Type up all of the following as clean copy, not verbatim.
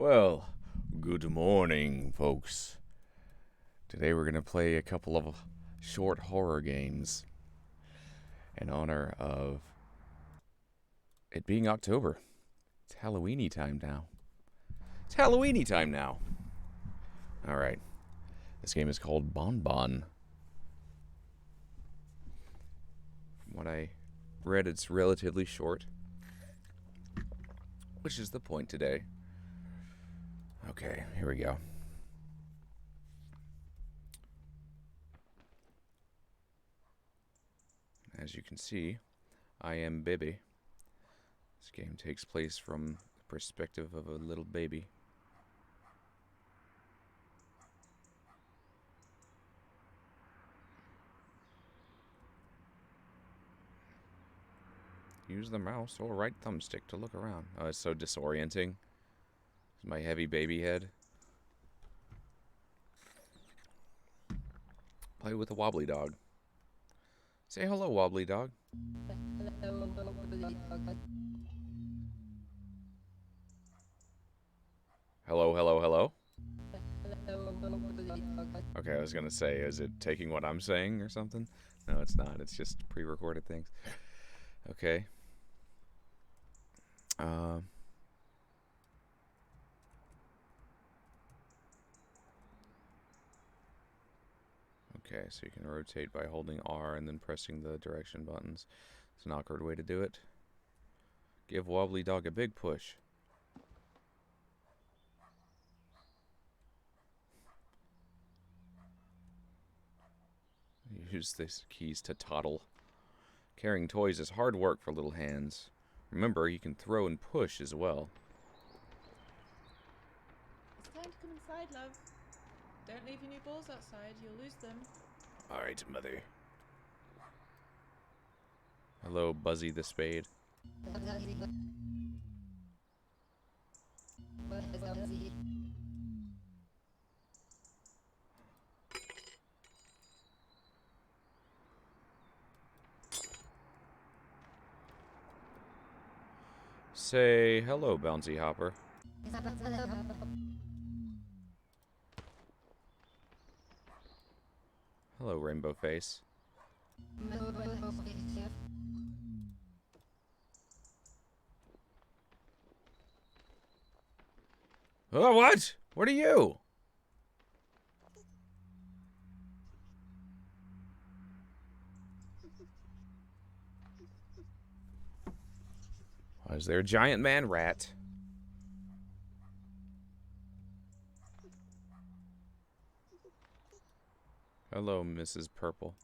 Well, good morning, folks. Today we're going to play a couple of short horror games in honor of it being October. It's Halloweeny time now. Alright. This game is called Bonbon. From what I read, it's relatively short, which is the point today. Okay, here we go. As you can see, I am Bibby. This game takes place from the perspective of a little baby. Use the mouse or right thumbstick to look around. Oh, it's so disorienting. It's my heavy baby head. Play with a wobbly dog. Say hello, wobbly dog. Hello, hello, hello. Okay, I was gonna say, is it taking what I'm saying or something? No, it's not. It's just pre-recorded things. Okay. Okay, so you can rotate by holding R and then pressing the direction buttons. It's an awkward way to do it. Give wobbly dog a big push. Use these keys to toddle. Carrying toys is hard work for little hands. Remember, you can throw and push as well. It's time to come inside, love. Don't leave your new balls outside, you'll lose them. Alright, mother. Hello, Buzzy the Spade. Say hello, Bouncy Hopper. Hello, Rainbow Face. Oh, what? What are you? Is there a giant man rat? Hello, Mrs. Purple.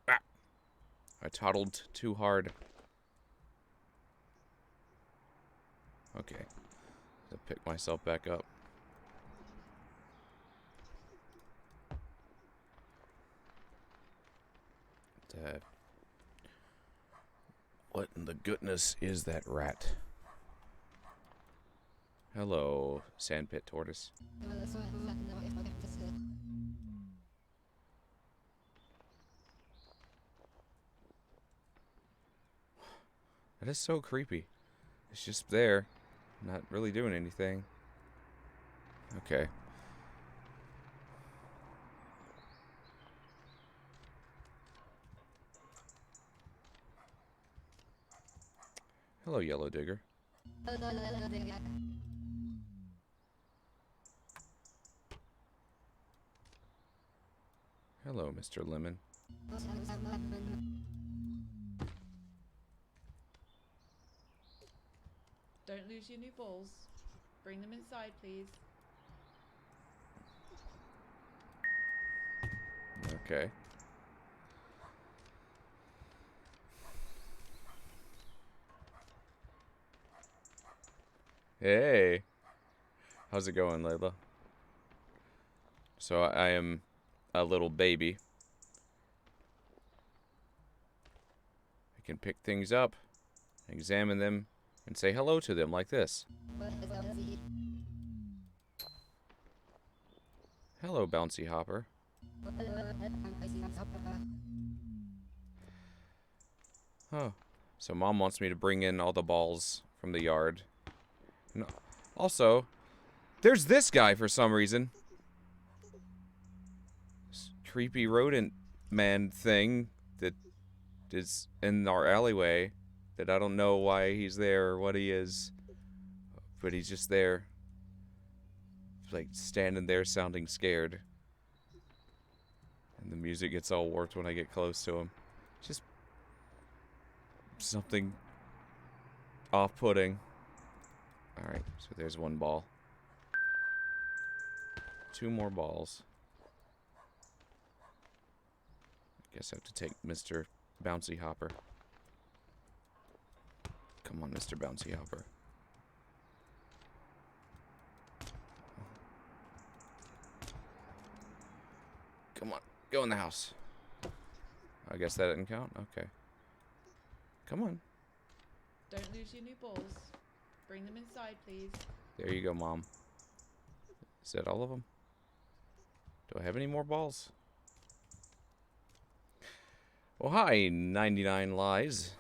Ah! I toddled too hard. Okay. To pick myself back up. What in the goodness is that rat? Hello, sandpit tortoise. That is so creepy. It's just there, not really doing anything. Okay. Hello, Yellow Digger. Hello, Mr. Lemon. Don't lose your new balls. Bring them inside, please. Okay. Hey. How's it going, Layla? So I am a little baby. I can pick things up, examine them, and say hello to them like this. Hello, Bouncy Hopper. Oh. So Mom wants me to bring in all the balls from the yard. And also, there's this guy for some reason. This creepy rodent man thing that is in our alleyway that I don't know why he's there or what he is. But he's just there. Like standing there sounding scared. And the music gets all warped when I get close to him. Just something off-putting. Alright, so there's one ball. 2 more balls. Guess I have to take Mr. Bouncy Hopper. Come on, Mr. Bouncy Hopper. Come on, go in the house. I guess that didn't count? Okay. Come on. Don't lose your new balls. Bring them inside, please. There you go, Mom. Is that all of them? Do I have any more balls? Well, hi, 99 lies.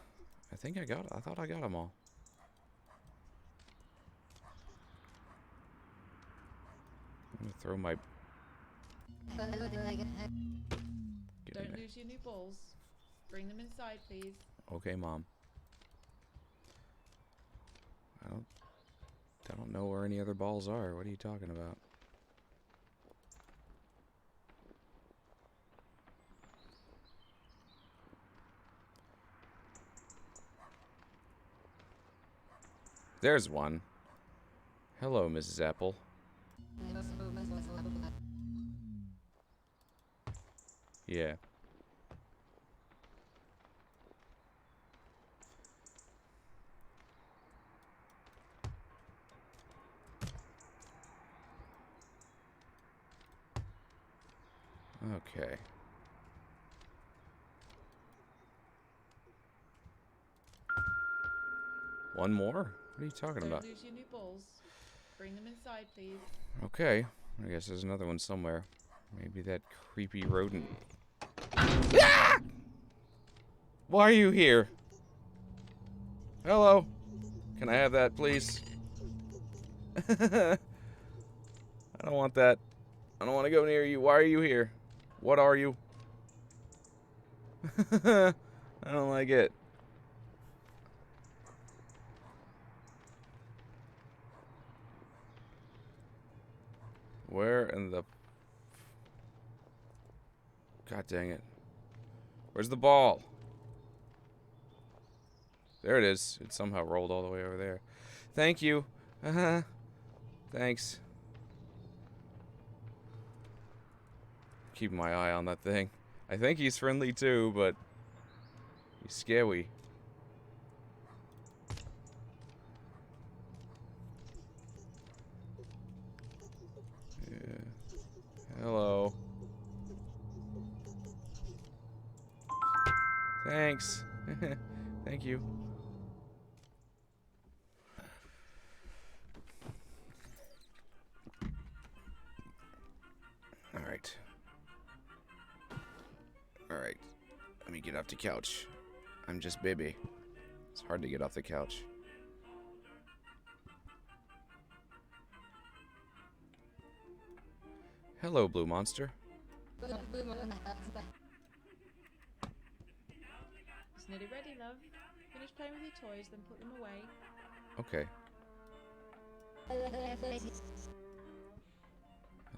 I thought I got them all. I'm gonna throw my... Don't lose your new balls. Bring them inside, please. Okay, Mom. I don't know where any other balls are. What are you talking about? There's one. Hello, Mrs. Apple. Yeah. Okay. One more? What are you talking about? Don't lose your new balls. Bring them inside, please. Okay. I guess there's another one somewhere. Maybe that creepy rodent. Ah! Why are you here? Hello? Can I have that, please? I don't want that. I don't want to go near you. Why are you here? What are you? I don't like it. Where in the... God dang it. Where's the ball? There it is. It somehow rolled all the way over there. Thank you. Thanks. Keep my eye on that thing. I think he's friendly too, but he's scary. Yeah. Hello. Thanks. Thank you. Alright. Alright. Let me get off the couch. I'm just baby. It's hard to get off the couch. Hello, Blue Monster. It's nearly ready, love. Finish playing with your toys, then put them away. Okay.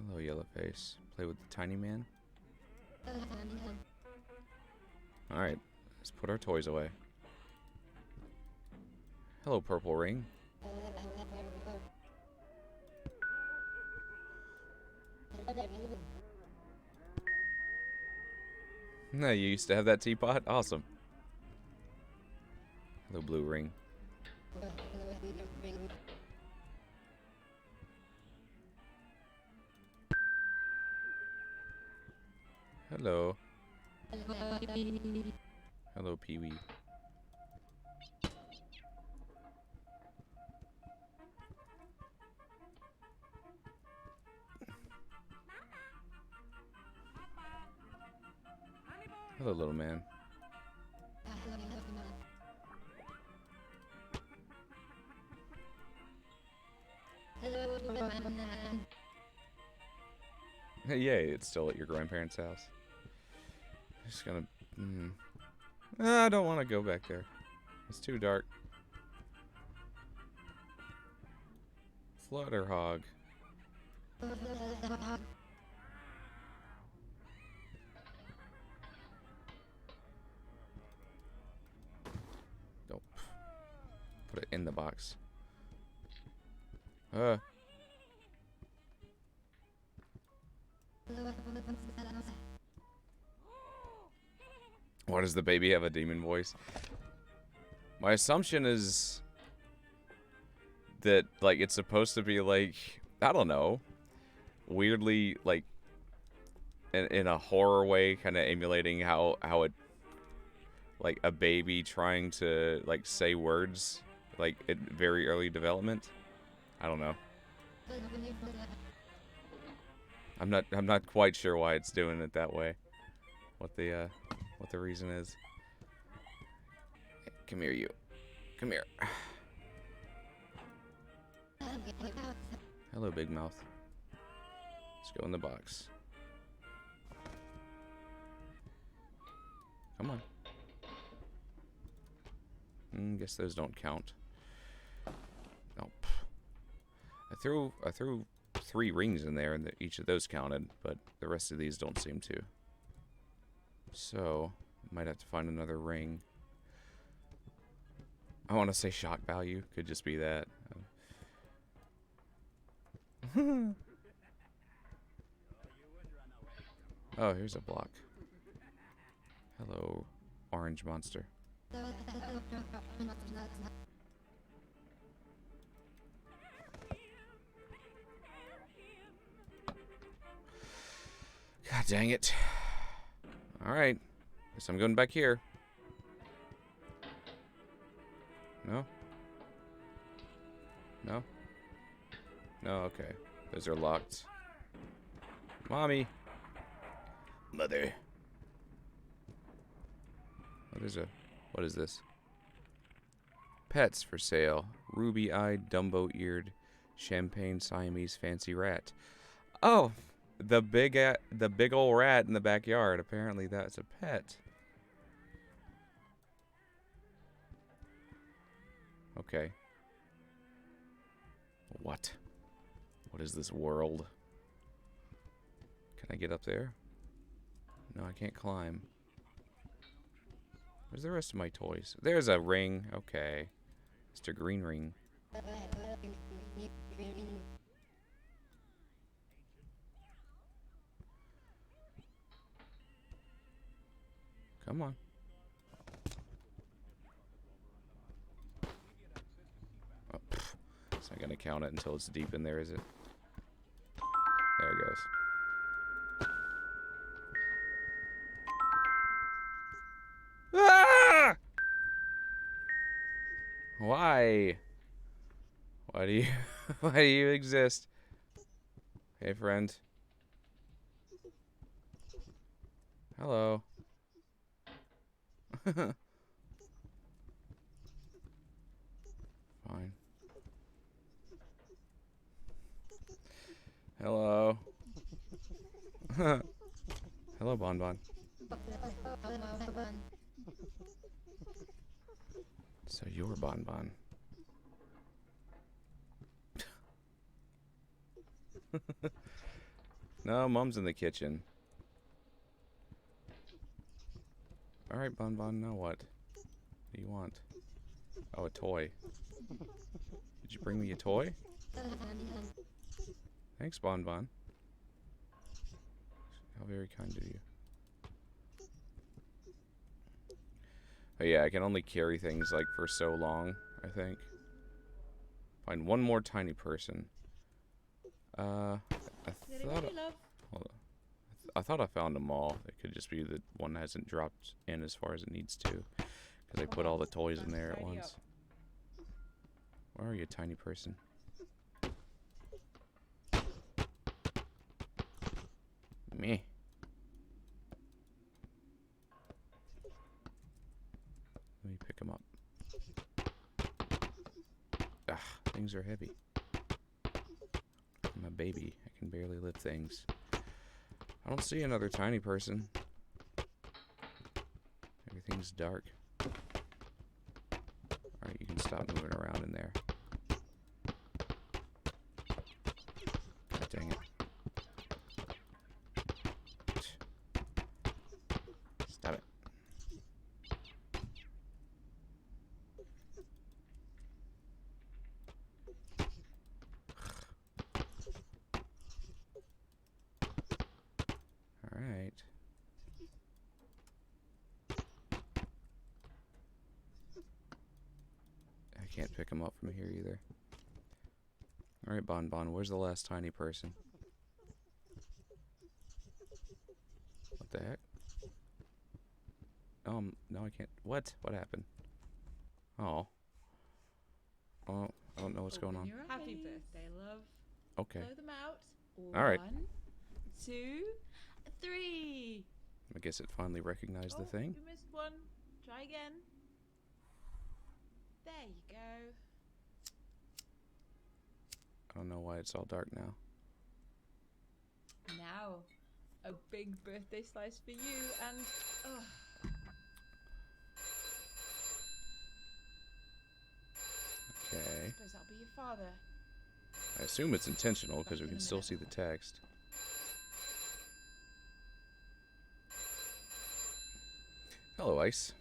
Hello, Yellowface. Play with the tiny man? Alright, let's put our toys away. Hello, Purple Ring. No, you used to have that teapot? Awesome. Hello, Blue Ring. Hello. Hello, Pee-wee. Hello, little man. Yay, it's still at your grandparents' house. Just gonna... I don't want to go back there. It's too dark. Flutter hog. Don't put it in the box. Why does the baby have a demon voice? My assumption is that, like, it's supposed to be, like, I don't know, weirdly, like, in a horror way, kind of emulating how it, like, a baby trying to, like, say words, like, at very early development. I don't know. I'm not quite sure why it's doing it that way. What the reason is. Come here, you. Come here. Hello, big mouth. Let's go in the box. Come on. Guess those don't count. Nope. I threw 3 rings in there, and each of those counted, but the rest of these don't seem to. So, might have to find another ring. I want to say shock value. Could just be that. Oh, here's a block. Hello, orange monster. God dang it. Alright. Guess I'm going back here. No? No? No, okay. Those are locked. Mommy! Mother. Oh, there's a... What is this? Pets for sale. Ruby-eyed, Dumbo-eared, champagne Siamese fancy rat. Oh! The big ol' rat in the backyard. Apparently that's a pet. Okay. What? What is this world? Can I get up there? No, I can't climb. Where's the rest of my toys? There's a ring. Okay. Mr. Green Ring. Come on. Oh, it's not gonna count it until it's deep in there, is it? There it goes. Ah! Why? Why do you why do you exist? Hey, friend. Hello. Fine. Hello. Hello, Bonbon. So you're Bonbon. No, Mom's in the kitchen. Alright, Bonbon, now what? What do you want? Oh, a toy. Did you bring me a toy? Thanks, Bonbon. How very kind of you. Oh yeah, I can only carry things like for so long, I think. Find one more tiny person. I thought I found them all. It could just be that one hasn't dropped in as far as it needs to, because I put all the toys in there at once. Where are you, tiny person? Me. Let me pick them up. Ah, things are heavy. baby. I can barely lift things. I don't see another tiny person. Everything's dark. Alright, you can stop moving around in there. God dang it. Stop it. Alright. I can't pick him up from here either. Alright, Bonbon, where's the last tiny person? What the heck? No, I can't. What? What happened? Oh. Oh, I don't know what's going on. Happy birthday, love. Okay. Blow them out. All right. 1, 2, 3. I guess it finally recognized the thing. You missed one. Try again. There you go. I don't know why it's all dark now. Now, a big birthday slice for you and... Okay. I suppose that'll be your father. I assume it's intentional because we can still see the text. Hello, Ice.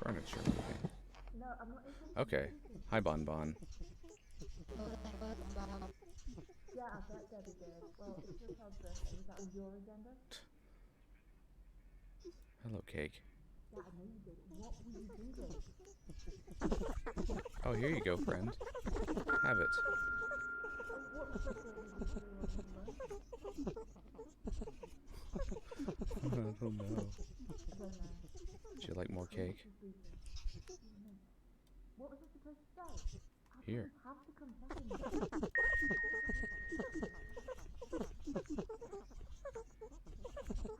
Furniture moving. No, I'm not interested. Okay. Hi, Bonbon. Yeah, I bet Debbie did. Well, it's your child's birthday. Is that on your agenda? Hello, Cake. Yeah, I know you did. What were you thinking? Oh, here you go, friend. Have it. I don't know. Would you like more cake? What was I supposed to say? Here. Have to come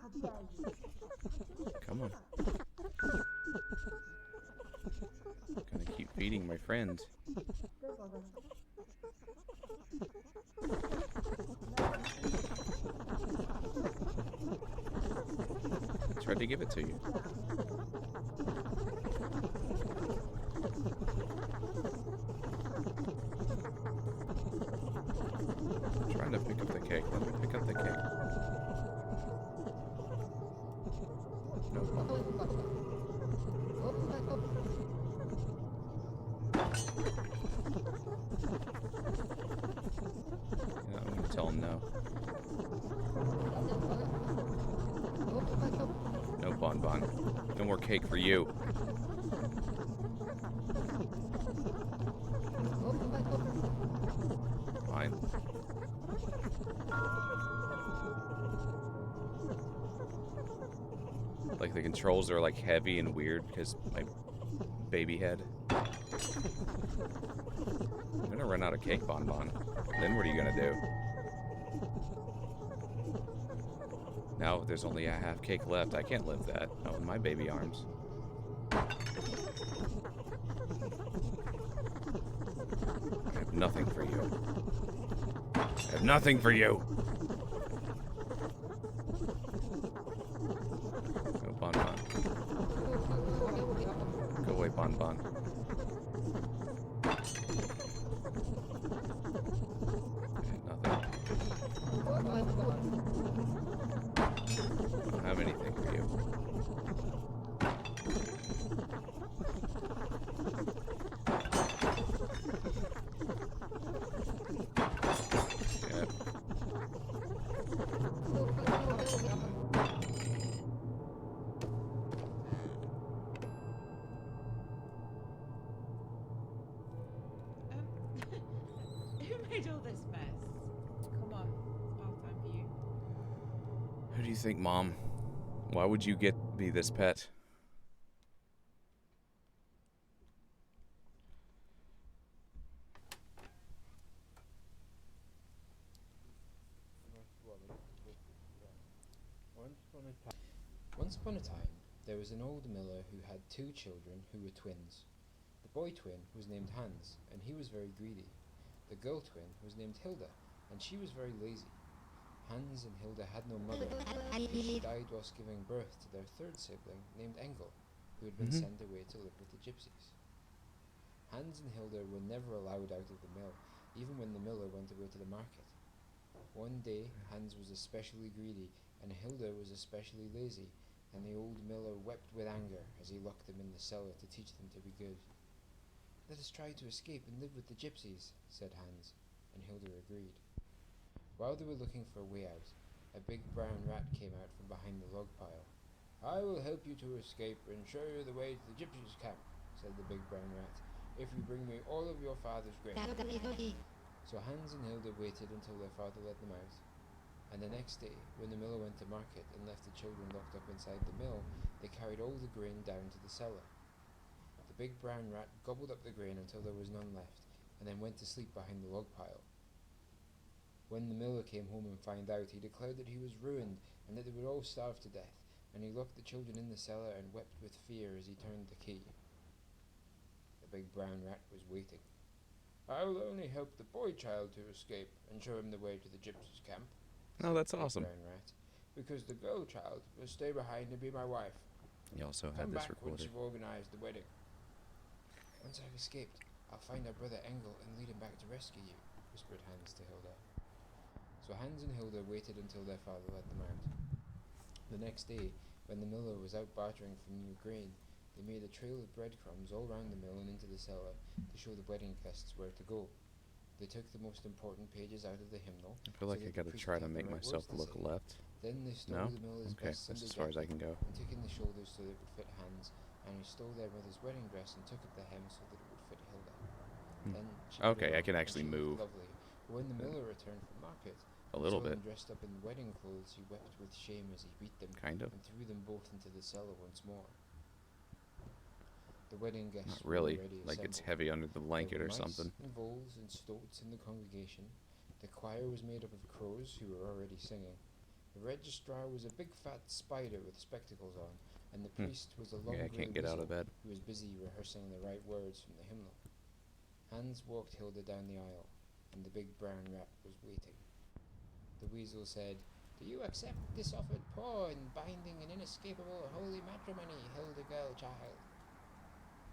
How dare you? Come on. Gonna keep feeding my friend. I tried to give it to you. I'm trying to pick up the cake. Let me pick up the cake. No. Yeah, I'm gonna tell him no. No, Bonbon. No more cake for you. Fine. Like the controls are like heavy and weird because my baby head. I'm gonna run out of cake, Bonbon. Then what are you gonna do? Now there's only a half cake left. I can't live that. Not with my baby arms. I have nothing for you. I have nothing for you. Go, Bonbon. Go away, Bonbon. Nothing. I don't have anything for you. Yep. Who made all this mess? Come on, it's bath time for you. Who do you think, Mom? Why would you be this pet? Once upon a time, there was an old miller who had 2 children who were twins. The boy twin was named Hans, and he was very greedy. The girl twin was named Hilda, and she was very lazy. Hans and Hilda had no mother, because she died whilst giving birth to their third sibling named Engel, who had been sent away to live with the gypsies. Hans and Hilda were never allowed out of the mill, even when the miller went away to the market. One day, Hans was especially greedy, and Hilda was especially lazy, and the old miller wept with anger as he locked them in the cellar to teach them to be good. "Let us try to escape and live with the gypsies," said Hans, and Hilda agreed. While they were looking for a way out, a big brown rat came out from behind the log pile. "I will help you to escape and show you the way to the gypsies' camp," said the big brown rat, "if you bring me all of your father's grain." So Hans and Hilda waited until their father let them out, and the next day, when the miller went to market and left the children locked up inside the mill, they carried all the grain down to the cellar. The big brown rat gobbled up the grain until there was none left, and then went to sleep behind the log pile. When the miller came home and found out, he declared that he was ruined and that they would all starve to death, and he locked the children in the cellar and wept with fear as he turned the key. The big brown rat was waiting. "I will only help the boy child to escape and show him the way to the gypsies' camp." Oh, that's said the big awesome. brown rat, "because the girl child will stay behind and be my wife. You also had Come this back once recorded. you've organized the wedding." "Once I've escaped, I'll find our brother Engel and lead him back to rescue you," whispered Hans to Hilda. So Hans and Hilda waited until their father let them out. The next day, when the miller was out bartering for new grain, they made a trail of breadcrumbs all round the mill and into the cellar to show the wedding guests where to go. They took the most important pages out of the hymnal. I feel like so I that gotta the priest try would to have the make right myself words to look say. left. Then they stole No? the miller's Okay, best that's Sunday as far as I jacket can go. and took in the shoulders so that it would fit Hans, and he stole their mother's wedding dress and took up the hem so that it would fit Hilda. Then she put Okay, it I on, can and actually she looked move. lovely. But when the miller returned from market, A and little saw bit. them dressed up in wedding clothes, he wept with shame as he beat them Kind of. and threw them both into the cellar once more. The wedding guests Not were really. already Like it's assembled. heavy under the blanket There or were mice something. and voles and stoats in the congregation. The choir was made up of crows who were already singing. The registrar was a big fat spider with spectacles on, and the priest was a long Yeah, I grey can't get out weasel of bed. who was busy rehearsing the right words from the hymnal. Hans walked Hilda down the aisle, and the big brown rat was waiting. The weasel said, "Do you accept this offered paw in binding and inescapable holy matrimony, Hilda girl child?"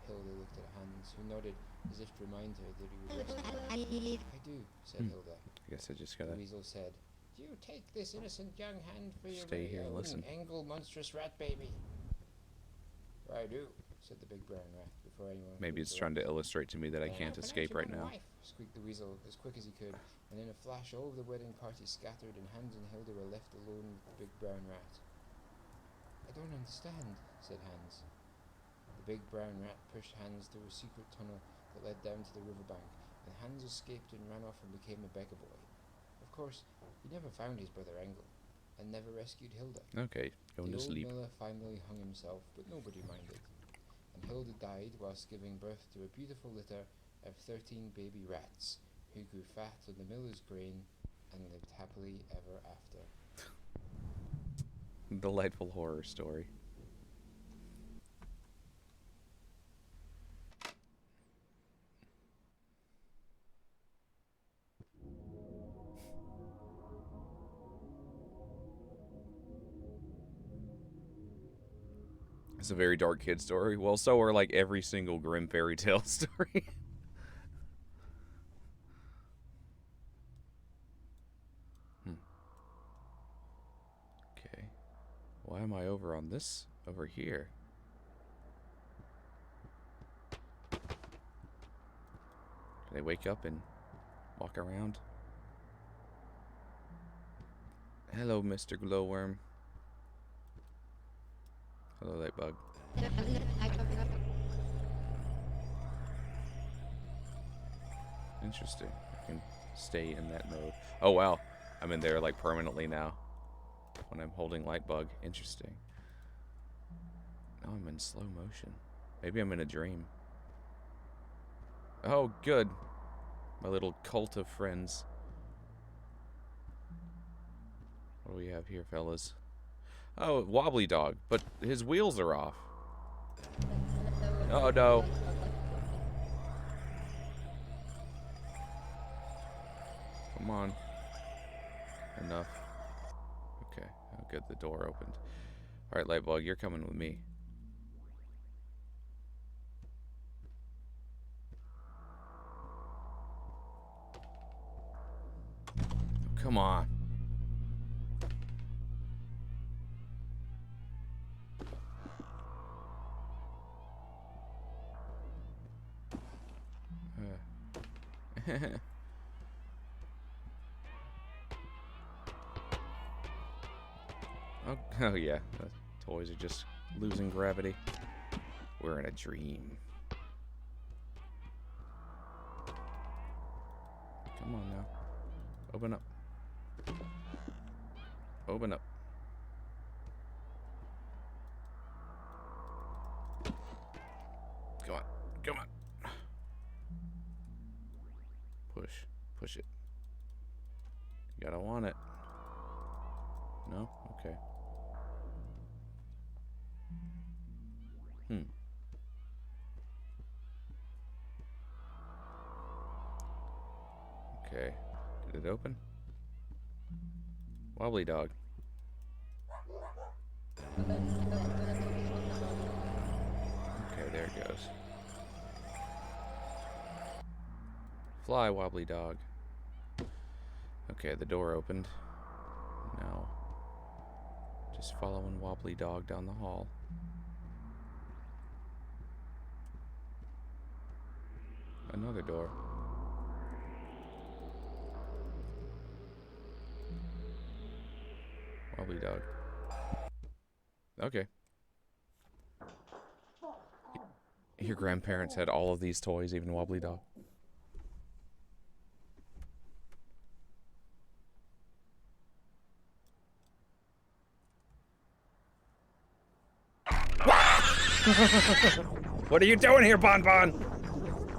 Hilda looked at Hans, who nodded as if to remind her that he was rescued. "I do," said Hilda. I guess I just The gotta weasel said, "Do you take this innocent young hand for your stay very here and own listen. Engel monstrous rat baby?" "I do," said the big brown rat before anyone could Maybe it's trying to interrupt. illustrate to me that I "Then can't I'll escape right pronounce you my now. wife," squeaked the weasel as quick as he could, and in a flash all of the wedding party scattered and Hans and Hilda were left alone with the big brown rat. "I don't understand," said Hans. The big brown rat pushed Hans through a secret tunnel that led down to the riverbank, and Hans escaped and ran off and became a beggar boy. Of course, he never found his brother Engel, and never rescued Hilda. Okay, going The to old sleep. miller finally hung himself, but nobody minded, and Hilda died whilst giving birth to a beautiful litter of 13 baby rats, who grew fat on the miller's grain and lived happily ever after. Delightful horror story. It's a very dark kid story. Well, so are like every single grim fairy tale story. Okay. Why am I over on this? Over here? Do they wake up and walk around? Hello, Mr. Glowworm. Hello, that bug. Interesting. I can stay in that mode. Oh, wow. I'm in there, like, permanently now. When I'm holding Lightbug. Interesting. Now I'm in slow motion. Maybe I'm in a dream. Oh, good. My little cult of friends. What do we have here, fellas? Oh, wobbly dog. But his wheels are off. Oh, no. Come on. Enough. Okay. Oh, good. The door opened. Alright, Lightbulb, you're coming with me. Oh, come on. Oh yeah, the toys are just losing gravity. We're in a dream. Come on now. Open up. Open up. Come on. Come on. Push. Push it. You gotta want it. No? Okay. Okay. Did it open? Wobbly dog. Okay, there it goes. Fly, wobbly dog. Okay, the door opened. Now, just following wobbly dog down the hall. Another door. Wobbly dog. Okay. Your grandparents had all of these toys, even wobbly dog. What are you doing here, Bonbon?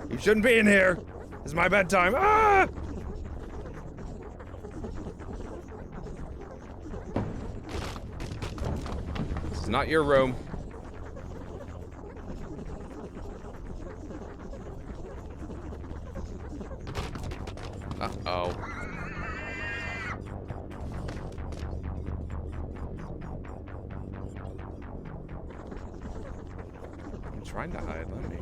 You shouldn't be in here. It's my bedtime. Ah! This is not your room. Uh-oh. I'm trying to hide, let me.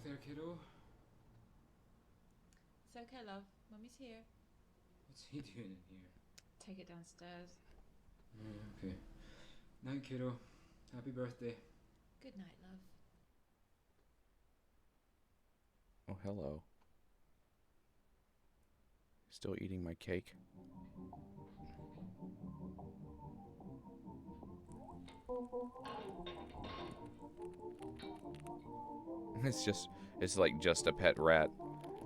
There, kiddo. It's okay, love. Mummy's here. What's he doing in here? Take it downstairs. Okay. Night, kiddo. Happy birthday. Good night, love. Oh, hello. Still eating my cake. It's like just a pet rat.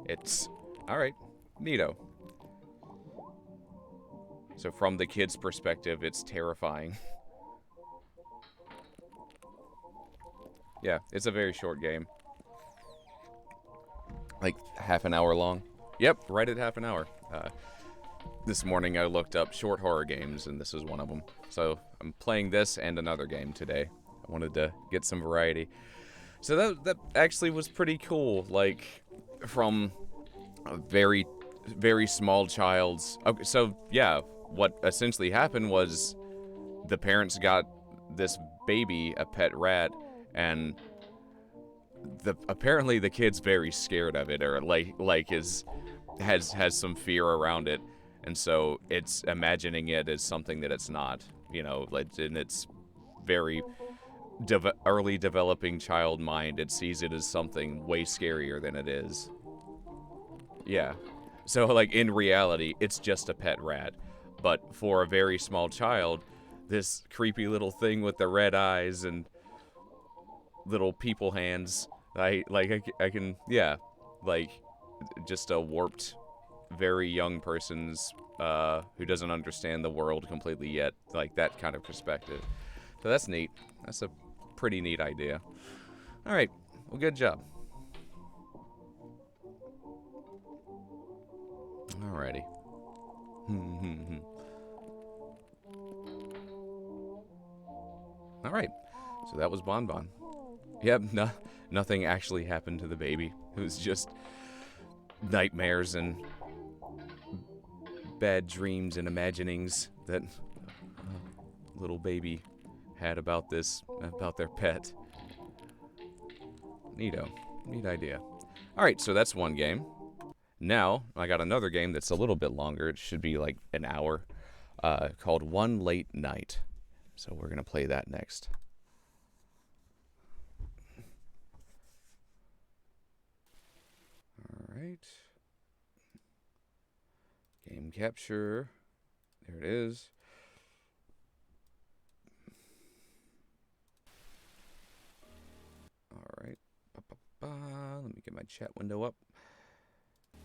It's, alright, neato. So from the kid's perspective, it's terrifying. Yeah, it's a very short game. Like half an hour long. Yep, right at half an hour. This morning I looked up short horror games, and this is one of them. So I'm playing this and another game today. I wanted to get some variety. So that actually was pretty cool. Like, from a very, very small child's... Okay, so, yeah, what essentially happened was the parents got this baby, a pet rat, and apparently the kid's very scared of it, or has some fear around it, and so it's imagining it as something that it's not, you know, like, and it's very early developing child mind, it sees it as something way scarier than it is. Yeah. So, like, in reality, it's just a pet rat. But for a very small child, this creepy little thing with the red eyes and little people hands, I can, yeah, like, just a warped, very young person's, who doesn't understand the world completely yet, like, that kind of perspective. So that's neat. That's a pretty neat idea. All right. Well, good job. Alrighty. All right. So that was Bonbon. Yep, nothing actually happened to the baby. It was just nightmares and bad dreams and imaginings that little baby had about their pet. Neato. Neat idea. All right, so that's one game. Now, I got another game that's a little bit longer. It should be like an hour, called One Late Night. So we're going to play that next. All right. Game capture. There it is. All right. Let me get my chat window up.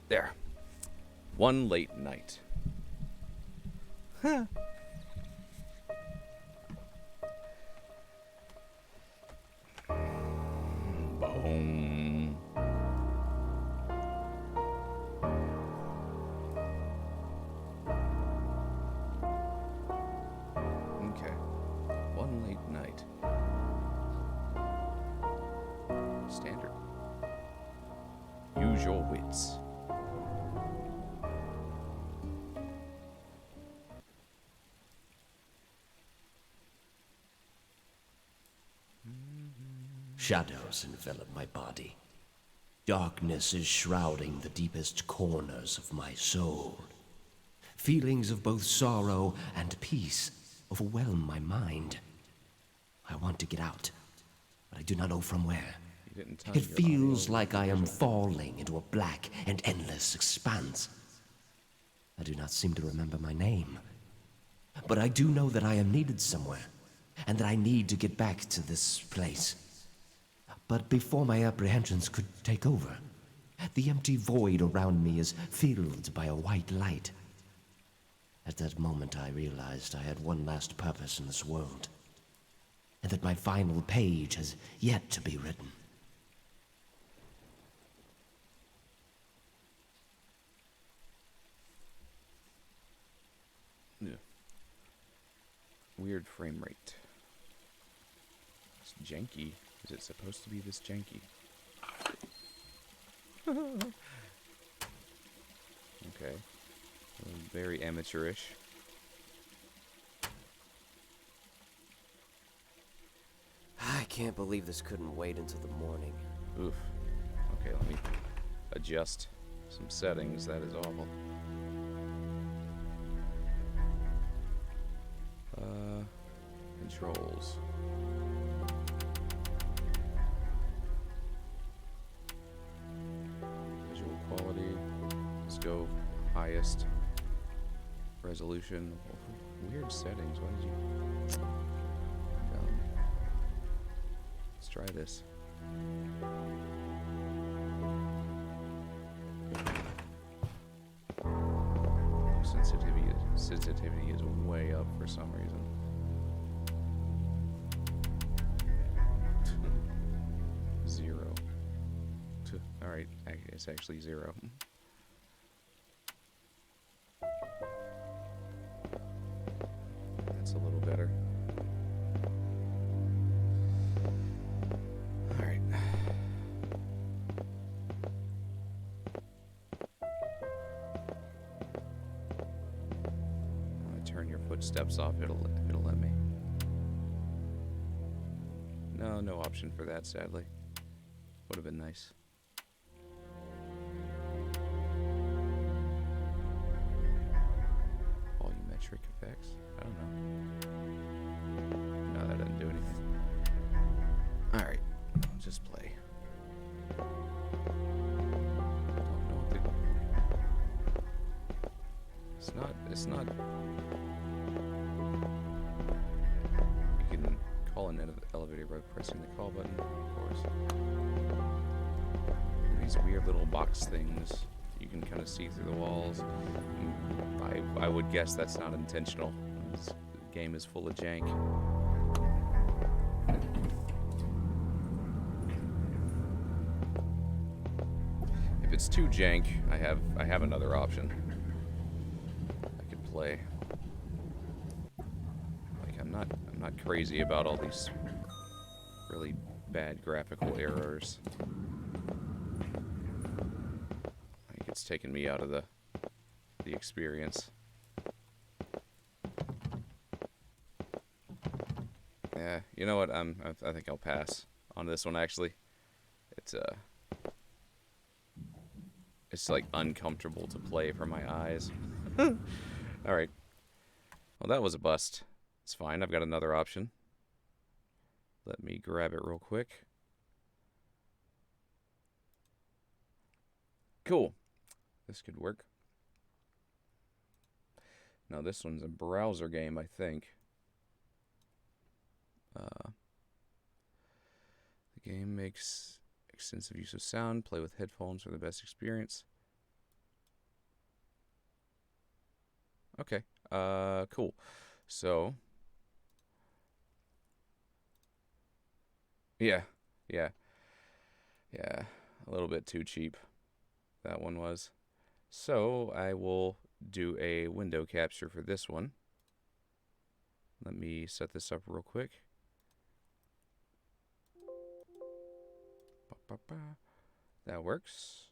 There. One Late Night. Huh. Boom. Okay. One Late Night. Standard. Use your wits. Shadows envelop my body. Darkness is shrouding the deepest corners of my soul. Feelings of both sorrow and peace overwhelm my mind. I want to get out, but I do not know from where. It feels like I am falling into a black and endless expanse. I do not seem to remember my name, but I do know that I am needed somewhere, and that I need to get back to this place. But before my apprehensions could take over, the empty void around me is filled by a white light. At that moment I realized I had one last purpose in this world, and that my final page has yet to be written. Yeah. Weird frame rate. It's janky. Is it supposed to be this janky? Okay. Very amateurish. I can't believe this couldn't wait until the morning. Oof. Okay, let me adjust some settings. That is awful. Controls. Visual quality. Let's go highest resolution. Weird settings. Why did you? Let's try this. Sensitivity is way up for some reason. Zero. Alright, it's actually 0. That's a little better. Alright. Turn your footsteps off, it'll let me. No option for that, sadly. Would have been nice. Volumetric effects? I don't know. No, that doesn't do anything. Alright, I'll just play. Don't know what the... It's not... You can call an elevator by pressing the call button, of course. These weird little box things you can kind of see through the walls. I would guess that's not intentional. This game is full of jank. If it's too jank, I have another option. I could play. Like I'm not crazy about all these really bad graphical errors. Like it's taken me out of the experience. Yeah, you know what? I think I'll pass on this one actually. It's like uncomfortable to play for my eyes. Alright. Well, that was a bust. It's fine. I've got another option. Let me grab it real quick. Cool. This could work. Now, this one's a browser game, I think. The game makes extensive use of sound. Play with headphones for the best experience. Okay. Cool. So. Yeah. A little bit too cheap. That one was. So, I will do a window capture for this one. Let me set this up real quick. That works.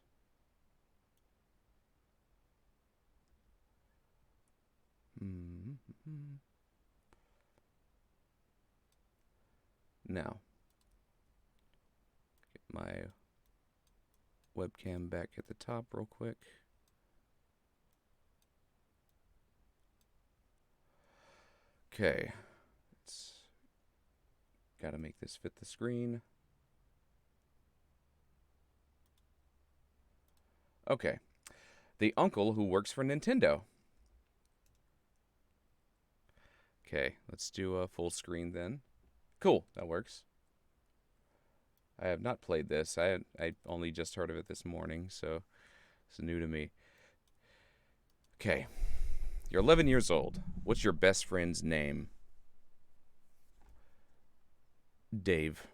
Now, get my webcam back at the top real quick. Okay, it's got to make this fit the screen. Okay, the uncle who works for Nintendo. Okay, let's do a full screen then. Cool, that works. I have not played this. I only just heard of it this morning, so it's new to me. Okay, you're 11 years old. What's your best friend's name? Dave.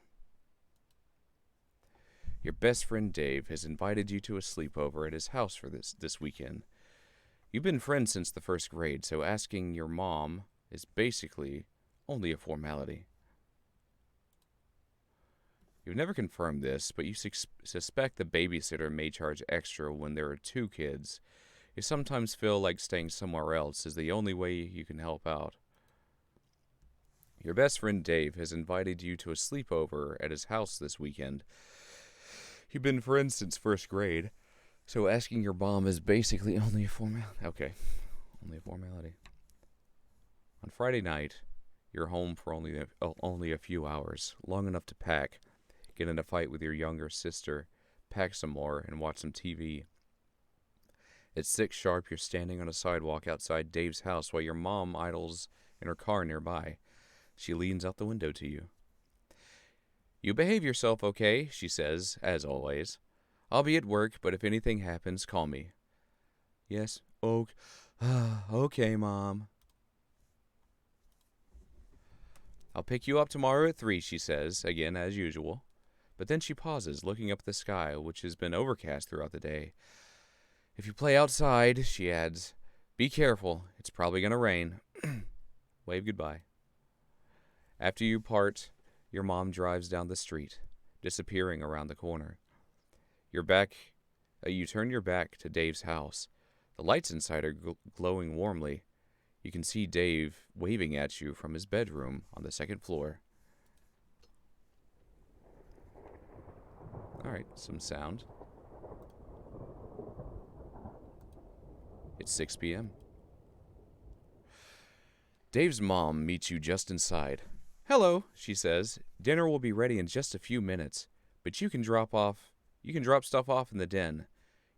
Your best friend Dave has invited you to a sleepover at his house for this weekend. You've been friends since the first grade, so asking your mom is basically only a formality. You've never confirmed this, but you suspect the babysitter may charge extra when there are two kids. You sometimes feel like staying somewhere else is the only way you can help out. Your best friend Dave has invited you to a sleepover at his house this weekend. You've been friends since first grade, so asking your mom is basically only a formality. Okay, only a formality. On Friday night, you're home for only a few hours, long enough to pack, get in a fight with your younger sister, pack some more, and watch some TV. At 6 sharp, you're standing on a sidewalk outside Dave's house while your mom idles in her car nearby. She leans out the window to you. You behave yourself, okay? She says, as always. I'll be at work, but if anything happens, call me. Yes, okay, Mom. I'll pick you up tomorrow at 3, she says, again as usual. But then she pauses, looking up at the sky, which has been overcast throughout the day. If you play outside, she adds, be careful, it's probably going to rain. Wave goodbye. After you part, your mom drives down the street, disappearing around the corner. You turn your back to Dave's house. The lights inside are glowing warmly. You can see Dave waving at you from his bedroom on the second floor. Alright, some sound. It's 6 p.m. Dave's mom meets you just inside. Hello, she says. Dinner will be ready in just a few minutes, but you can drop stuff off in the den.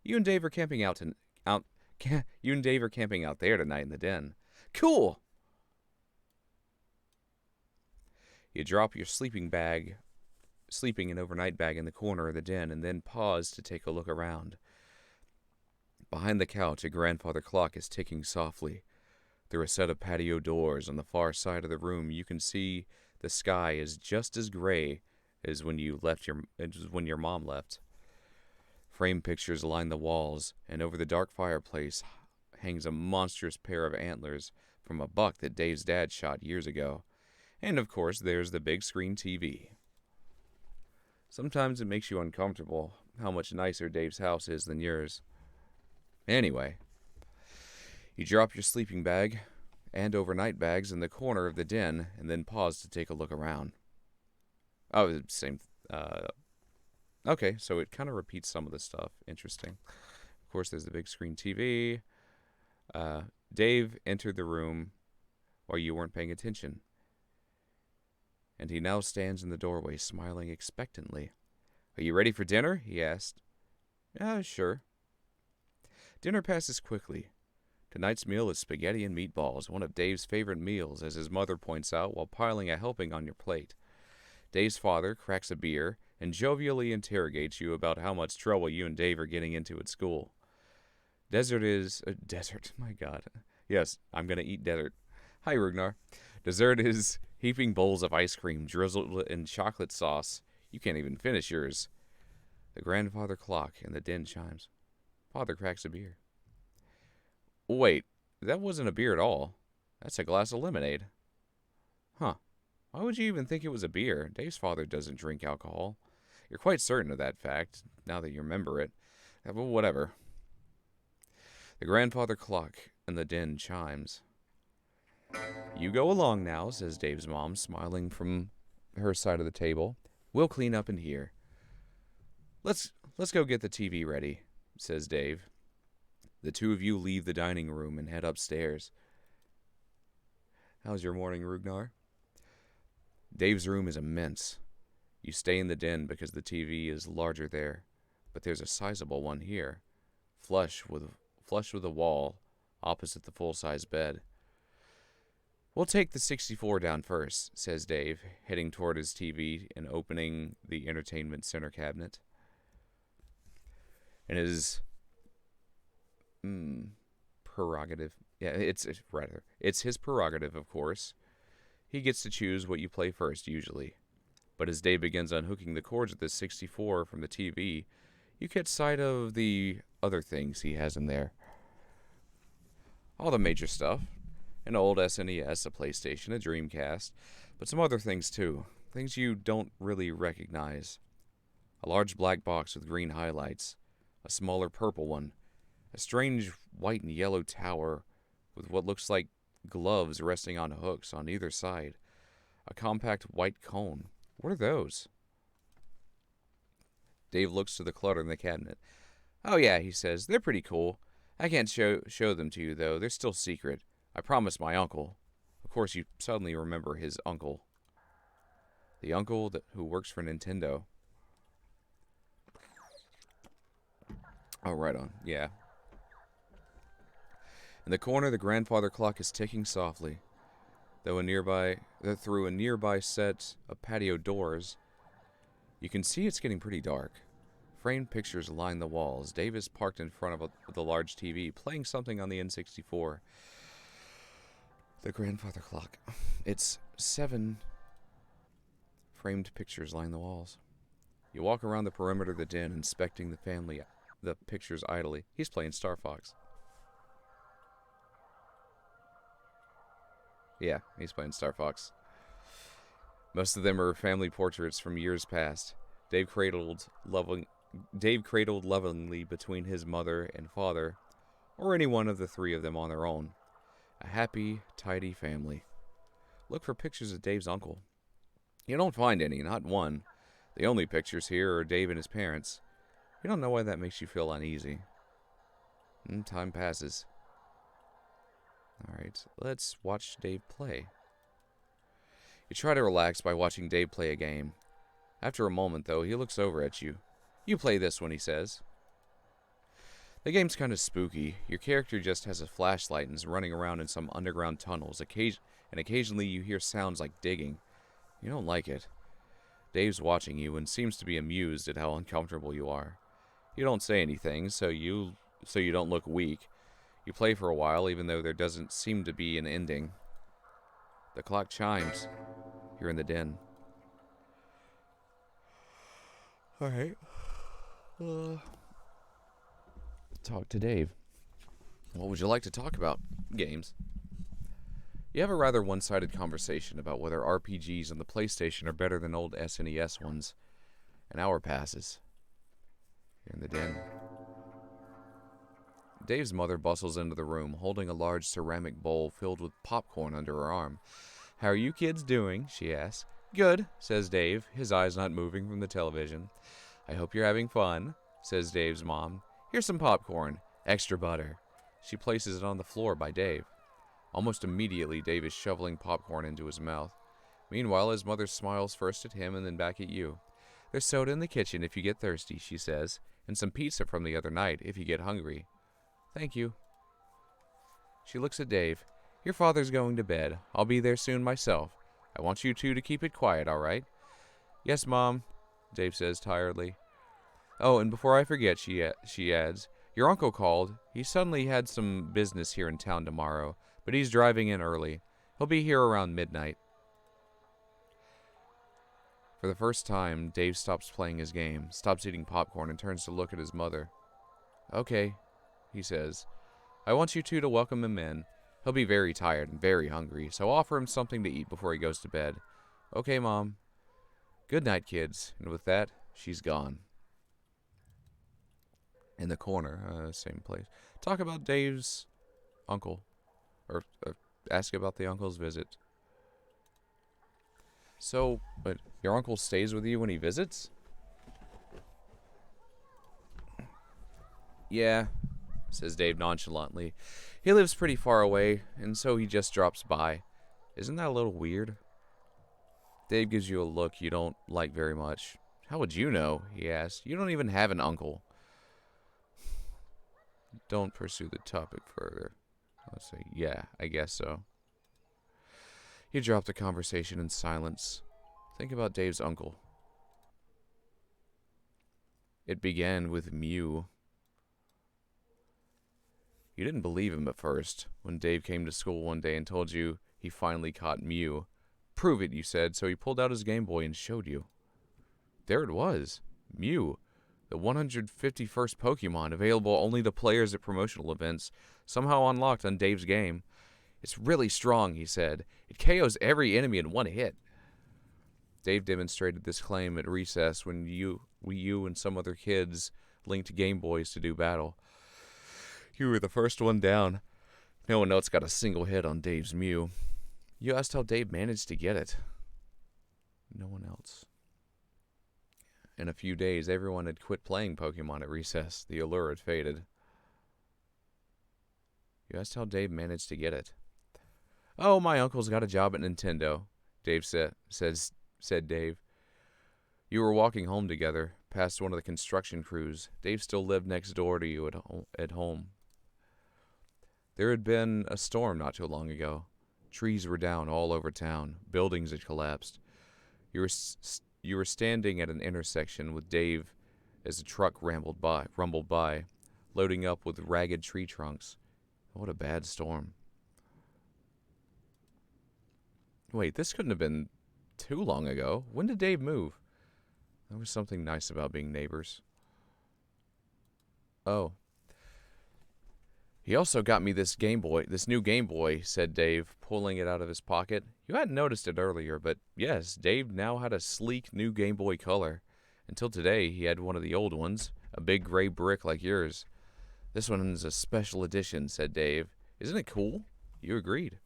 You and Dave are camping you and Dave are camping out there tonight in the den. Cool. You drop your sleeping and overnight bag in the corner of the den and then pause to take a look around. Behind the couch, a grandfather clock is ticking softly. Through a set of patio doors on the far side of the room, you can see the sky is just as gray as when your mom left. Frame pictures line the walls, and over the dark fireplace hangs a monstrous pair of antlers from a buck that Dave's dad shot years ago. And of course, there's the big screen TV. Sometimes it makes you uncomfortable how much nicer Dave's house is than yours. Anyway, you drop your sleeping bag and overnight bags in the corner of the den and then pause to take a look around. Oh, same. Okay, so it kind of repeats some of the stuff. Interesting. Of course, there's the big screen TV. Dave entered the room while you weren't paying attention, and he now stands in the doorway, smiling expectantly. Are you ready for dinner? He asked. Sure. Dinner passes quickly. Tonight's meal is spaghetti and meatballs, one of Dave's favorite meals, as his mother points out while piling a helping on your plate. Dave's father cracks a beer and jovially interrogates you about how much trouble you and Dave are getting into at school. Dessert, my God. Yes, I'm going to eat dessert. Hi, Rugnar. Dessert is heaping bowls of ice cream drizzled in chocolate sauce. You can't even finish yours. The grandfather clock in the den chimes. Father cracks a beer. Wait, that wasn't a beer at all. That's a glass of lemonade. Huh. Why would you even think it was a beer? Dave's father doesn't drink alcohol. You're quite certain of that fact, now that you remember it. Well, whatever. The grandfather clock in the den chimes. You go along now, says Dave's mom, smiling from her side of the table. We'll clean up in here. Let's go get the TV ready, says Dave. The two of you leave the dining room and head upstairs. How's your morning, Rugnar? Dave's room is immense. You stay in the den because the TV is larger there, but there's a sizable one here, flush with a wall opposite the full-size bed. We'll take the 64 down first, says Dave, heading toward his TV and opening the entertainment center cabinet. And his prerogative. Yeah, it's his prerogative, of course. He gets to choose what you play first, usually. But as Dave begins unhooking the cords of the 64 from the TV, you catch sight of the other things he has in there. All the major stuff. An old SNES, a PlayStation, a Dreamcast, but some other things too. Things you don't really recognize. A large black box with green highlights. A smaller purple one. A strange white and yellow tower with what looks like gloves resting on hooks on either side. A compact white cone. What are those? Dave looks to the clutter in the cabinet. Oh yeah, he says, they're pretty cool. I can't show them to you, though. They're still secret. I promised my uncle. Of course, you suddenly remember his uncle. The uncle who works for Nintendo. Oh, right on. Yeah. In the corner, the grandfather clock is ticking softly. Through a nearby set of patio doors, you can see it's getting pretty dark. Framed pictures line the walls. Dave is parked in front of the large TV, playing something on the N64. The grandfather clock. It's 7. Framed pictures line the walls. You walk around the perimeter of the den, inspecting the pictures idly. He's playing Star Fox. Yeah, he's playing Star Fox. Most of them are family portraits from years past. Dave cradled lovingly between his mother and father, or any one of the three of them on their own. A happy, tidy family. Look for pictures of Dave's uncle. You don't find any, not one. The only pictures here are Dave and his parents. You don't know why that makes you feel uneasy. Time passes. Alright, let's watch Dave play. You try to relax by watching Dave play a game. After a moment, though, he looks over at you. You play this one, he says. The game's kind of spooky. Your character just has a flashlight and is running around in some underground tunnels. And occasionally you hear sounds like digging. You don't like it. Dave's watching you and seems to be amused at how uncomfortable you are. You don't say anything, so you don't look weak. You play for a while, even though there doesn't seem to be an ending. The clock chimes. You're in the den. All right. Talk to Dave. What would you like to talk about? Games. You have a rather one-sided conversation about whether RPGs on the PlayStation are better than old SNES ones. An hour passes. You're in the den. Dave's mother bustles into the room, holding a large ceramic bowl filled with popcorn under her arm. "How are you kids doing?" she asks. "Good," says Dave, his eyes not moving from the television. "I hope you're having fun," says Dave's mom. "Here's some popcorn. Extra butter." She places it on the floor by Dave. Almost immediately, Dave is shoveling popcorn into his mouth. Meanwhile, his mother smiles first at him and then back at you. "There's soda in the kitchen if you get thirsty," she says, "and some pizza from the other night if you get hungry." "Thank you." She looks at Dave. "Your father's going to bed. I'll be there soon myself. I want you two to keep it quiet, all right?" "Yes, Mom," Dave says tiredly. "Oh, and before I forget," she adds, "your uncle called. He suddenly had some business here in town tomorrow, but he's driving in early. He'll be here around midnight." For the first time, Dave stops playing his game, stops eating popcorn, and turns to look at his mother. "Okay," he says. "I want you two to welcome him in. He'll be very tired and very hungry, so offer him something to eat before he goes to bed." "Okay, Mom." "Good night, kids." And with that, she's gone. In the corner, same place. Talk about Dave's uncle. Or ask about the uncle's visit. "So, but your uncle stays with you when he visits?" "Yeah," says Dave nonchalantly. "He lives pretty far away, and so he just drops by. Isn't that a little weird?" Dave gives you a look you don't like very much. "How would you know?" he asks. "You don't even have an uncle." Don't pursue the topic further. Let's say, "Yeah, I guess so." You drop the conversation in silence. Think about Dave's uncle. It began with Mew. You didn't believe him at first, when Dave came to school one day and told you he finally caught Mew. "Prove it," you said, so he pulled out his Game Boy and showed you. There it was. Mew. The 151st Pokemon, available only to players at promotional events, somehow unlocked on Dave's game. "It's really strong," he said. "It KOs every enemy in one hit." Dave demonstrated this claim at recess when you and some other kids linked Game Boys to do battle. You were the first one down. No one else got a single hit on Dave's Mew. You asked how Dave managed to get it. No one else. In a few days, everyone had quit playing Pokemon at recess. The allure had faded. You asked how Dave managed to get it. "Oh, my uncle's got a job at Nintendo," Dave said Dave. You were walking home together, past one of the construction crews. Dave still lived next door to you at home. There had been a storm not too long ago. Trees were down all over town. Buildings had collapsed. You were standing at an intersection with Dave as a truck rumbled by, loading up with ragged tree trunks. What a bad storm. Wait, this couldn't have been too long ago. When did Dave move? There was something nice about being neighbors. "Oh. He also got me this new Game Boy," said Dave, pulling it out of his pocket. You hadn't noticed it earlier, but yes, Dave now had a sleek new Game Boy Color. Until today, he had one of the old ones, a big gray brick like yours. "This one's a special edition," said Dave. "Isn't it cool?" You agreed.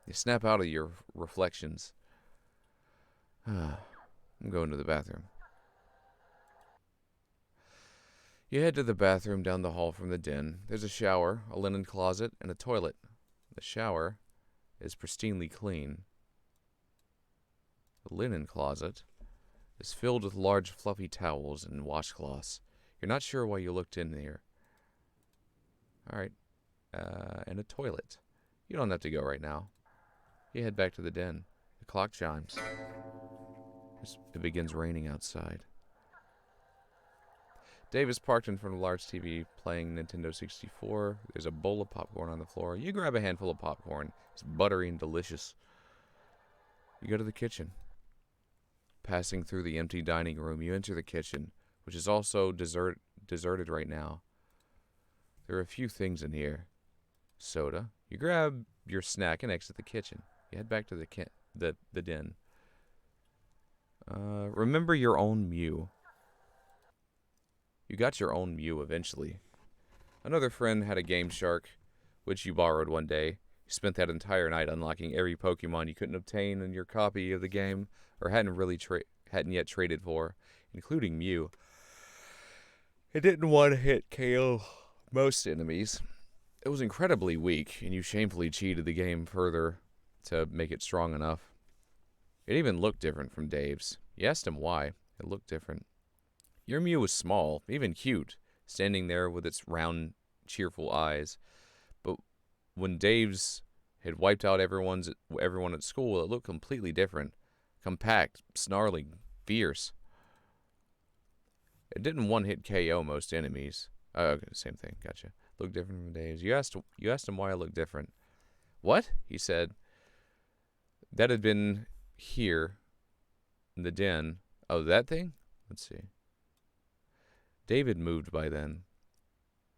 You snap out of your reflections. I'm going to the bathroom. You head to the bathroom down the hall from the den. There's a shower, a linen closet, and a toilet. The shower is pristinely clean. The linen closet is filled with large fluffy towels and washcloths. You're not sure why you looked in there. Alright. And a toilet. You don't have to go right now. You head back to the den. The clock chimes. It begins raining outside. Dave is parked in front of a large TV playing Nintendo 64. There's a bowl of popcorn on the floor. You grab a handful of popcorn. It's buttery and delicious. You go to the kitchen. Passing through the empty dining room, you enter the kitchen, which is also deserted right now. There are a few things in here. Soda. You grab your snack and exit the kitchen. You head back to the den. Remember your own Mew. You got your own Mew eventually. Another friend had a Game Shark, which you borrowed one day. You spent that entire night unlocking every Pokemon you couldn't obtain in your copy of the game, or hadn't yet traded for, including Mew. It didn't one-hit KO most enemies. It was incredibly weak, and you shamefully cheated the game further to make it strong enough. It even looked different from Dave's. You asked him why. It looked different. Your Mew was small, even cute, standing there with its round, cheerful eyes. But when Dave's had wiped out everyone at school, it looked completely different. Compact, snarling, fierce. It didn't one-hit KO most enemies. Oh, okay, same thing. Gotcha. Looked different from Dave's. You asked him why it looked different. What? He said. That had been here in the den. Oh, that thing? Let's see. David moved by then.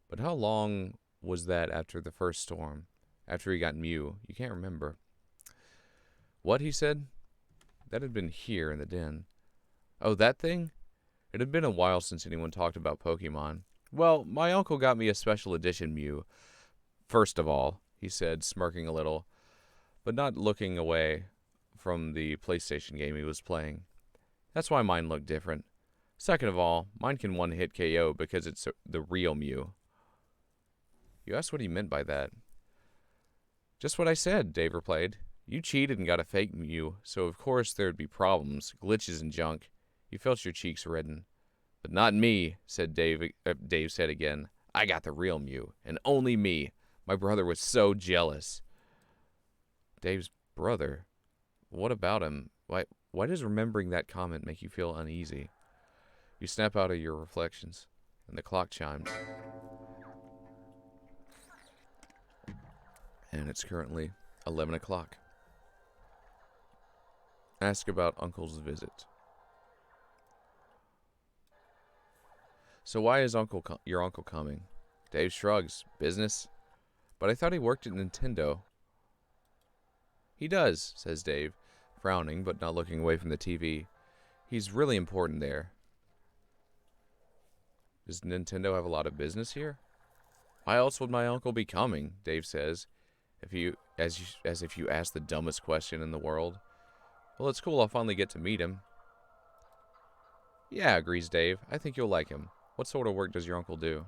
But how long was that after the first storm? After he got Mew? You can't remember. What? He said. That had been here in the den. Oh, that thing? It had been a while since anyone talked about Pokemon. Well, my uncle got me a special edition Mew. First of all, he said, smirking a little, but not looking away from the PlayStation game he was playing. That's why mine looked different. Second of all, mine can one-hit KO because it's the real Mew. You asked what he meant by that. Just what I said, Dave replied. You cheated and got a fake Mew, so of course there would be problems, glitches and junk. You felt your cheeks redden. But not me, said Dave. Dave said again. I got the real Mew, and only me. My brother was so jealous. Dave's brother? What about him? Why does remembering that comment make you feel uneasy? You snap out of your reflections, and the clock chimes. And it's currently 11 o'clock. Ask about Uncle's visit. So why is your uncle coming? Dave shrugs. Business? But I thought he worked at Nintendo. He does, says Dave, frowning but not looking away from the TV. He's really important there. Does Nintendo have a lot of business here? Why else would my uncle be coming? Dave says, as if you asked the dumbest question in the world. Well, it's cool I'll finally get to meet him. Yeah, agrees Dave. I think you'll like him. What sort of work does your uncle do?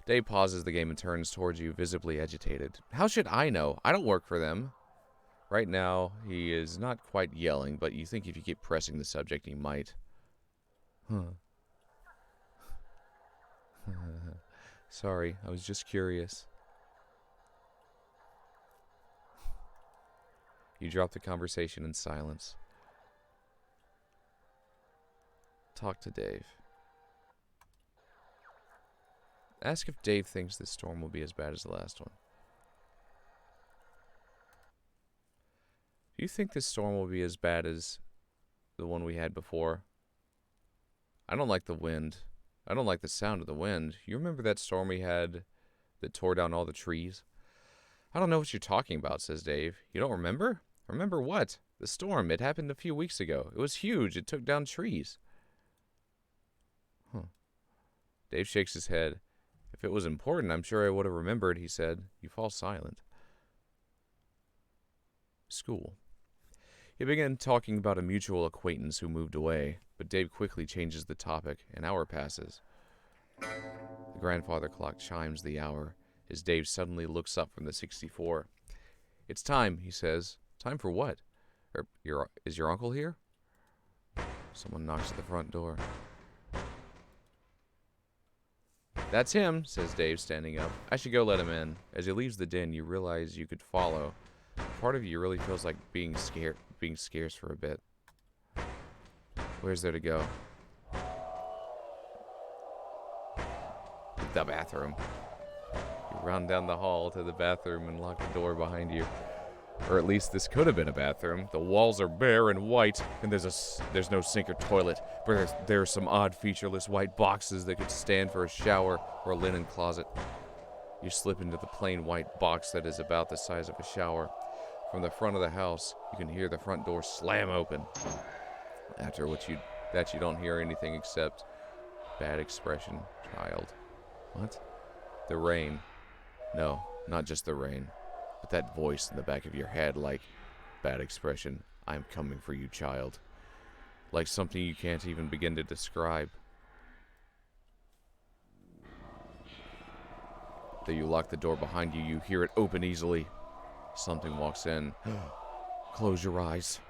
Dave pauses the game and turns towards you, visibly agitated. How should I know? I don't work for them. Right now, he is not quite yelling, but you think if you keep pressing the subject, he might. Sorry, I was just curious. You drop the conversation in silence. Talk to Dave. Ask if Dave thinks this storm will be as bad as the last one. Do you think this storm will be as bad as the one we had before? I don't like the wind. I don't like the sound of the wind. You remember that storm we had that tore down all the trees? I don't know what you're talking about, says Dave. You don't remember? Remember what? The storm. It happened a few weeks ago. It was huge. It took down trees. Dave shakes his head. If it was important, I'm sure I would have remembered, he said. You fall silent. School. He began talking about a mutual acquaintance who moved away, but Dave quickly changes the topic. An hour passes. The grandfather clock chimes the hour as Dave suddenly looks up from the 64. It's time, he says. Time for what? Is your uncle here? Someone knocks at the front door. That's him, says Dave, standing up. I should go let him in. As he leaves the den, you realize you could follow. Part of you really feels like being scarce for a bit. Where's there to go? The bathroom. You run down the hall to the bathroom and lock the door behind you. Or at least this could have been a bathroom. The walls are bare and white, and there's no sink or toilet, but there are some odd featureless white boxes that could stand for a shower or a linen closet. You slip into the plain white box that is about the size of a shower. From the front of the house, you can hear the front door slam open. After that you don't hear anything except bad expression, child. What? The rain. No, not just the rain. But that voice in the back of your head, like, bad expression, I'm coming for you, child. Like something you can't even begin to describe. Though you lock the door behind you, you hear it open easily. Something walks in. Close your eyes.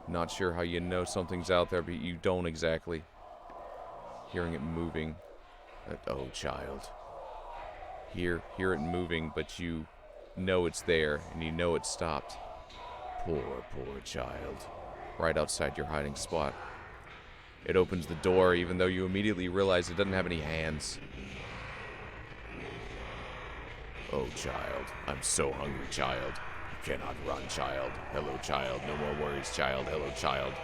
Not sure how you know something's out there, but you don't exactly. Hearing it moving. Oh, child. Hear it moving, but you know it's there, and you know it's stopped. Poor child. Right outside your hiding spot. It opens the door, even though you immediately realize it doesn't have any hands. Oh, child. I'm so hungry, child. You cannot run, child. Hello, child. No more worries, child. Hello, child.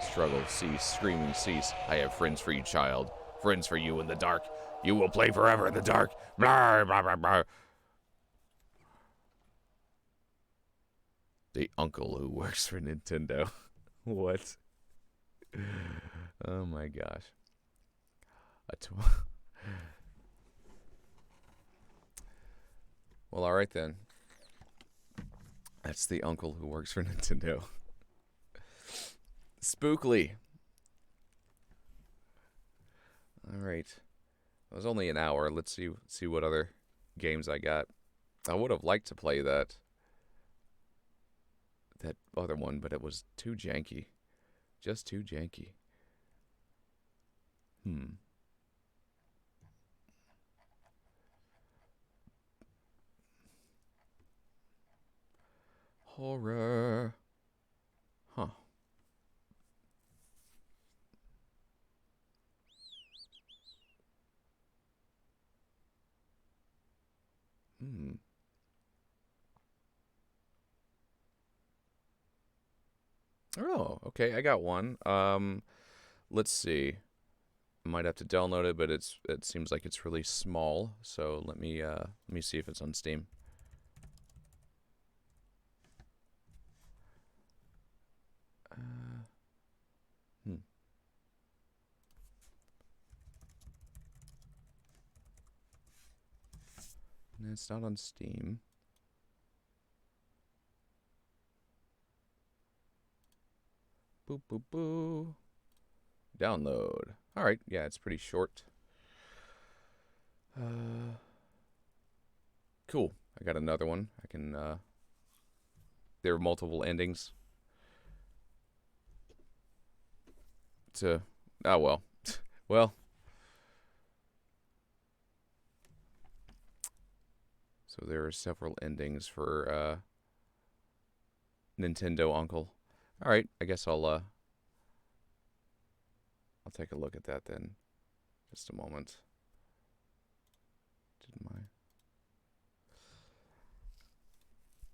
Struggle, cease. Screaming, cease. I have friends for you, child. Friends for you in the dark. You will play forever in the dark. Blah, blah, blah, blah. The uncle who works for Nintendo. What? Oh my gosh. Well, alright then. That's the uncle who works for Nintendo. Spookly. Alright. It was only an hour. Let's see what other games I got. I would have liked to play that other one, but it was too janky. Just too janky. Horror. Huh. Oh, okay, I got one. Let's see. I might have to download it, but it seems like it's really small. So let me see if it's on Steam. No, it's not on Steam. Boop, boop, boo. Download. Alright, yeah, it's pretty short. Cool. I got another one. I can, there are multiple endings. Oh, well. Well. So there are several endings for, Nintendo Uncle. Alright, I guess I'll take a look at that then. Just a moment.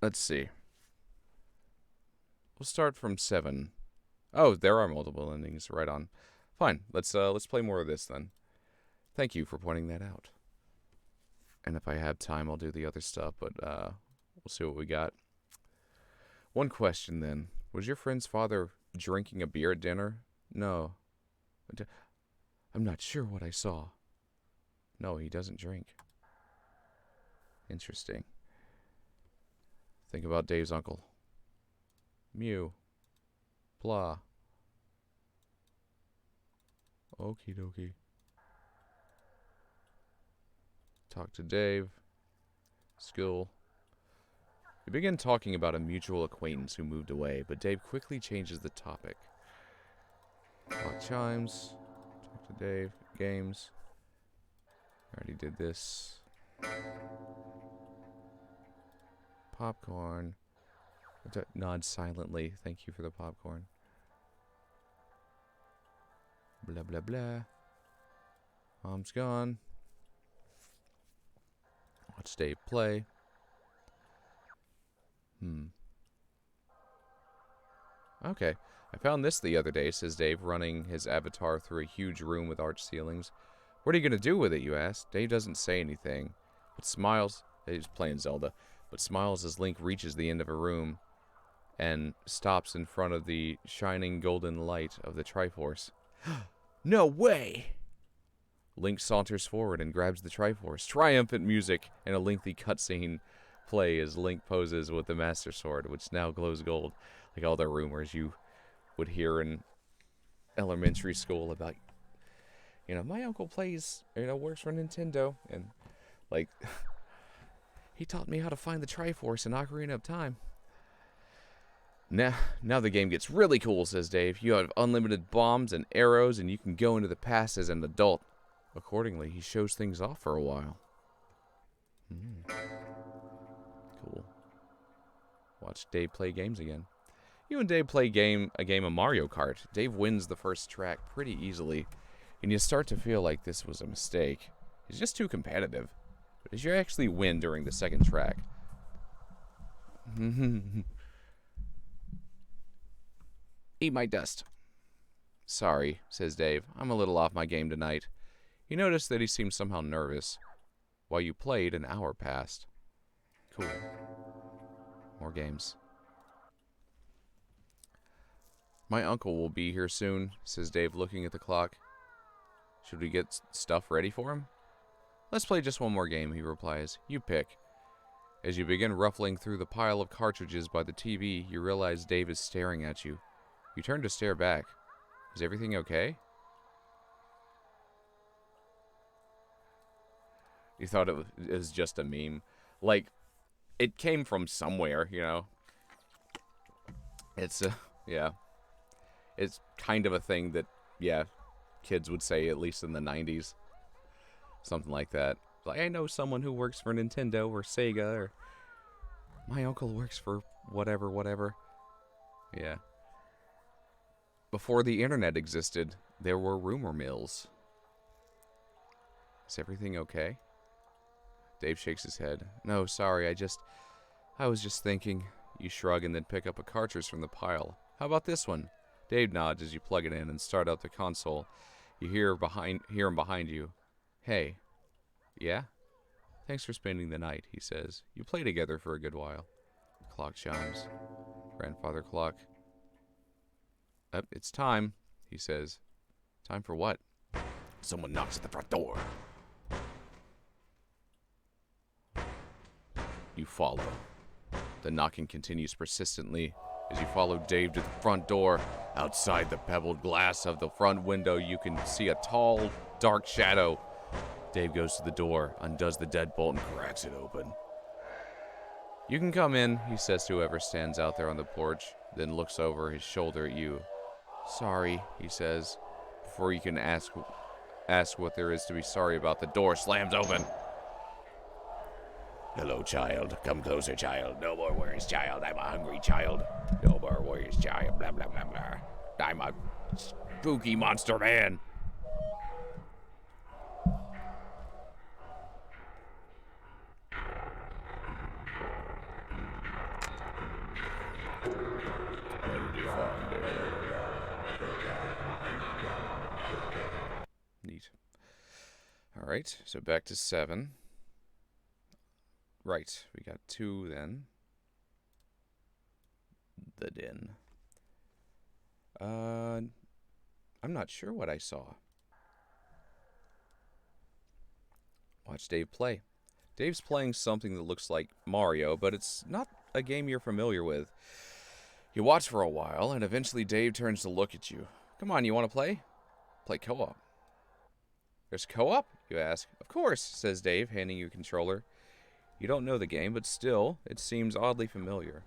Let's see. We'll start from 7. Oh, there are multiple endings. Right on. Fine. Let's play more of this then. Thank you for pointing that out. And if I have time, I'll do the other stuff, but we'll see what we got. One question then. Was your friend's father drinking a beer at dinner? No. I'm not sure what I saw. No, he doesn't drink. Interesting. Think about Dave's uncle. Mew. Blah. Okie dokie. Talk to Dave. School. You begin talking about a mutual acquaintance who moved away, but Dave quickly changes the topic. Clock chimes. Talk to Dave. Games. Already did this. Popcorn. Nod silently. Thank you for the popcorn. Blah, blah, blah. Mom's gone. Watch Dave play. Okay. I found this the other day, says Dave, running his avatar through a huge room with arched ceilings. What are you going to do with it, you ask? Dave doesn't say anything, but smiles. He's playing Zelda, but smiles as Link reaches the end of a room and stops in front of the shining golden light of the Triforce. No way! Link saunters forward and grabs the Triforce. Triumphant music and a lengthy cutscene play as Link poses with the Master Sword, which now glows gold, like all the rumors you would hear in elementary school about, my uncle plays, works for Nintendo, and, like, he taught me how to find the Triforce in Ocarina of Time. Now the game gets really cool, says Dave. You have unlimited bombs and arrows, and you can go into the past as an adult. Accordingly, he shows things off for a while. Cool. Watch Dave play games again. You and Dave play a game of Mario Kart. Dave wins the first track pretty easily, and you start to feel like this was a mistake. He's just too competitive. But as you actually win during the second track... Eat my dust. Sorry, says Dave. I'm a little off my game tonight. You notice that he seems somehow nervous. While you played, an hour passed. Cool. More games. My uncle will be here soon, says Dave, looking at the clock. Should we get stuff ready for him? Let's play just one more game, he replies. You pick. As you begin ruffling through the pile of cartridges by the TV, you realize Dave is staring at you. You turn to stare back. Is everything okay? You thought it was just a meme. Like, it came from somewhere, It's, yeah. It's kind of a thing that, kids would say, at least in the 90s. Something like that. Like, I know someone who works for Nintendo or Sega, or my uncle works for whatever. Yeah. Before the internet existed, there were rumor mills. Is everything okay? Dave shakes his head. No, sorry, I was just thinking. You shrug and then pick up a cartridge from the pile. How about this one? Dave nods as you plug it in and start up the console. You hear him behind you. Hey. Yeah? Thanks for spending the night, he says. You play together for a good while. Clock chimes. Grandfather clock. It's time, he says. Time for what? Someone knocks at the front door. You follow. The knocking continues persistently as you follow Dave to the front door. Outside the pebbled glass of the front window, you can see a tall, dark shadow. Dave goes to the door, undoes the deadbolt, and cracks it open. You can come in, he says to whoever stands out there on the porch, then looks over his shoulder at you. Sorry, he says. Before you can ask what there is to be sorry about, the door slams open. Hello, child. Come closer, child. No more worries, child. I'm a hungry child. No more worries, child. Blah, blah, blah, blah. I'm a spooky monster man. Neat. All right, so back to 7. Right, we got 2 then. The Den. I'm not sure what I saw. Watch Dave play. Dave's playing something that looks like Mario, but it's not a game you're familiar with. You watch for a while, and eventually Dave turns to look at you. Come on, you want to play? Play co-op. There's co-op? You ask. Of course, says Dave, handing you a controller. You don't know the game, but still, it seems oddly familiar.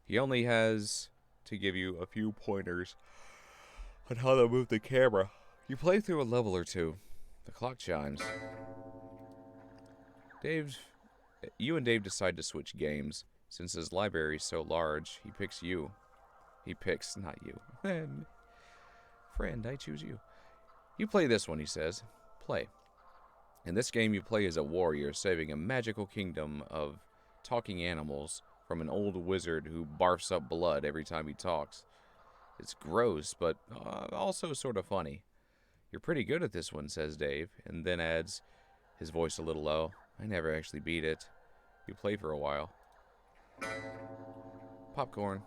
He only has to give you a few pointers on how to move the camera. You play through a level or two. The clock chimes. You and Dave decide to switch games. Since his library is so large, he picks you. He picks, not you. Friend, I choose you. You play this one, he says. Play. In this game, you play as a warrior saving a magical kingdom of talking animals from an old wizard who barfs up blood every time he talks. It's gross, but also sort of funny. You're pretty good at this one, says Dave, and then adds, his voice a little low, I never actually beat it. You play for a while. Popcorn.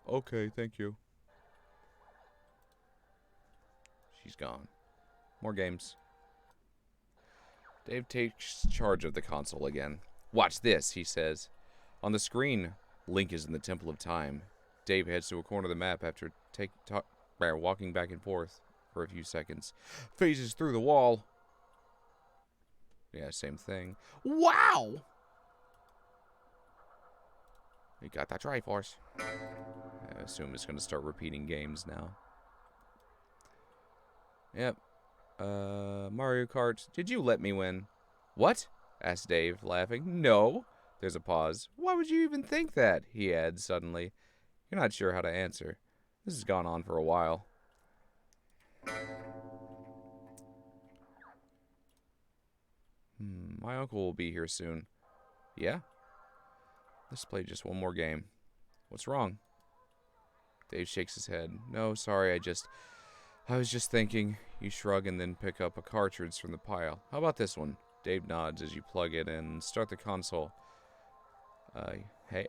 Okay, thank you. She's gone. More games. Dave takes charge of the console again. Watch this, he says. On the screen, Link is in the Temple of Time. Dave heads to a corner of the map after walking back and forth for a few seconds. Phases through the wall. Yeah, same thing. Wow! You got that Triforce. I assume it's going to start repeating games now. Yep. Mario Kart. Did you let me win? What? Asked Dave, laughing. No. There's a pause. Why would you even think that? He adds suddenly. You're not sure how to answer. This has gone on for a while. My uncle will be here soon. Yeah? Let's play just one more game. What's wrong? Dave shakes his head. No, sorry, I was just thinking. You shrug and then pick up a cartridge from the pile. How about this one? Dave nods as you plug it in and start the console. Hey.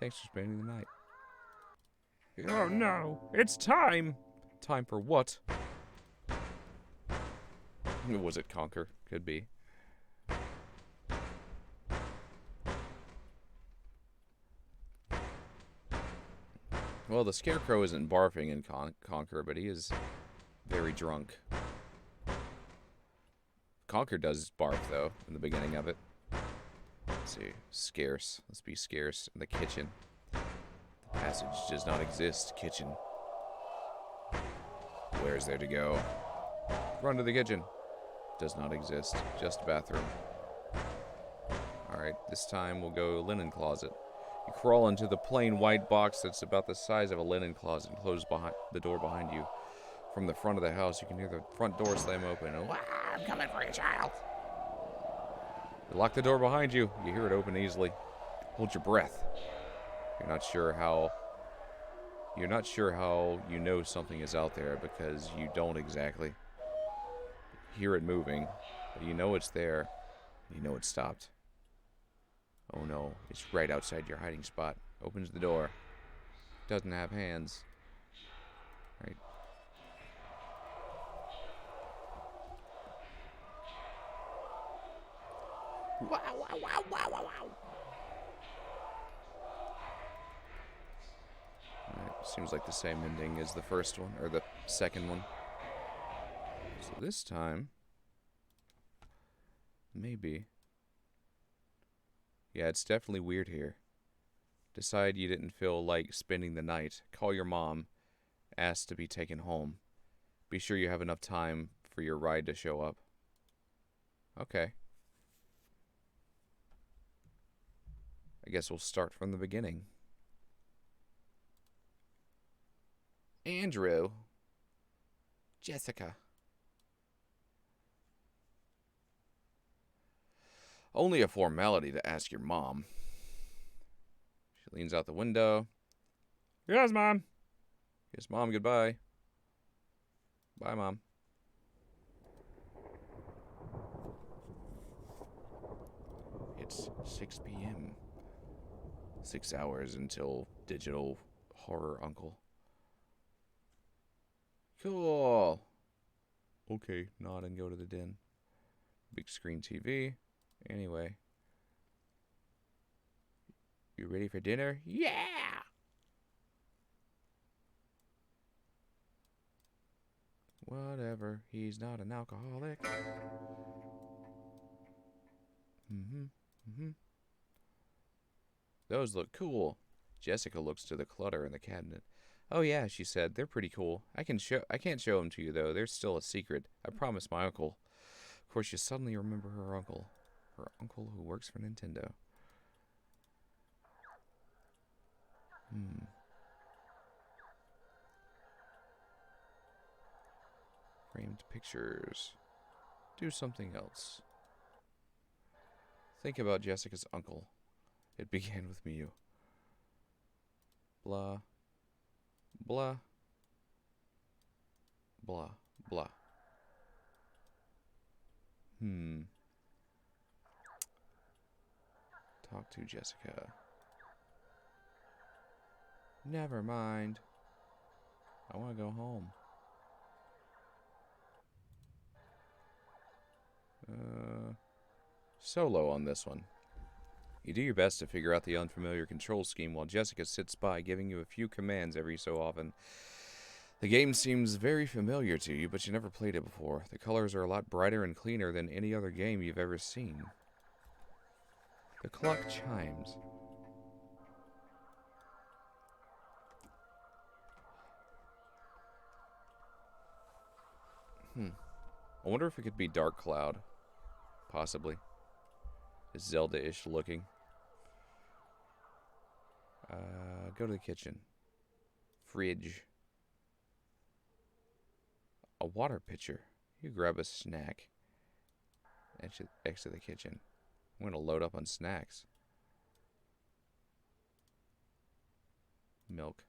Thanks for spending the night. Oh no, it's time! Time for what? Was it Conquer? Could be. Well, the Scarecrow isn't barfing in Conquer, but he is very drunk. Conquer does barf, though, in the beginning of it. Let's see. Scarce. Let's be scarce. In the kitchen. The passage does not exist. Kitchen. Where is there to go? Run to the kitchen. Does not exist. Just bathroom. Alright, this time we'll go linen closet. You crawl into the plain white box that's about the size of a linen closet and close the door behind you. From the front of the house, you can hear the front door slam open. And, I'm coming for you, child. You lock the door behind you. You hear it open easily. Hold your breath. You're not sure how you know something is out there because you don't exactly hear it moving, but you know it's there. You know it's stopped. Oh no, it's right outside your hiding spot. Opens the door. Doesn't have hands. Right. Wow, wow, wow, wow, wow, wow. Alright, seems like the same ending as the first one, or the second one. So this time, maybe. Yeah, it's definitely weird here. Decide you didn't feel like spending the night. Call your mom. Ask to be taken home. Be sure you have enough time for your ride to show up. Okay. I guess we'll start from the beginning. Andrew. Jessica. Only a formality to ask your mom. She leans out the window. Yes, Mom. Yes, Mom, goodbye. Bye, Mom. It's 6 p.m. 6 hours until digital horror uncle. Cool. Okay, nod and go to the den. Big screen TV. Anyway. You ready for dinner? Yeah! Whatever. He's not an alcoholic. Those look cool. Jessica looks to the clutter in the cabinet. Oh yeah, she said, they're pretty cool. I can't show them to you though. They're still a secret. I promised my uncle. Of course, you suddenly remember her uncle. Her uncle who works for Nintendo. Framed pictures. Do something else. Think about Jessica's uncle. It began with Mew. Blah. Blah. Blah. Blah. Talk to Jessica. Never mind. I want to go home. Solo on this one. You do your best to figure out the unfamiliar control scheme while Jessica sits by giving you a few commands every so often. The game seems very familiar to you, but you never played it before. The colors are a lot brighter and cleaner than any other game you've ever seen. The clock chimes. I wonder if it could be Dark Cloud. Possibly. It's Zelda-ish looking. Go to the kitchen. Fridge. A water pitcher. You grab a snack. Exit the kitchen. I'm gonna load up on snacks. Milk.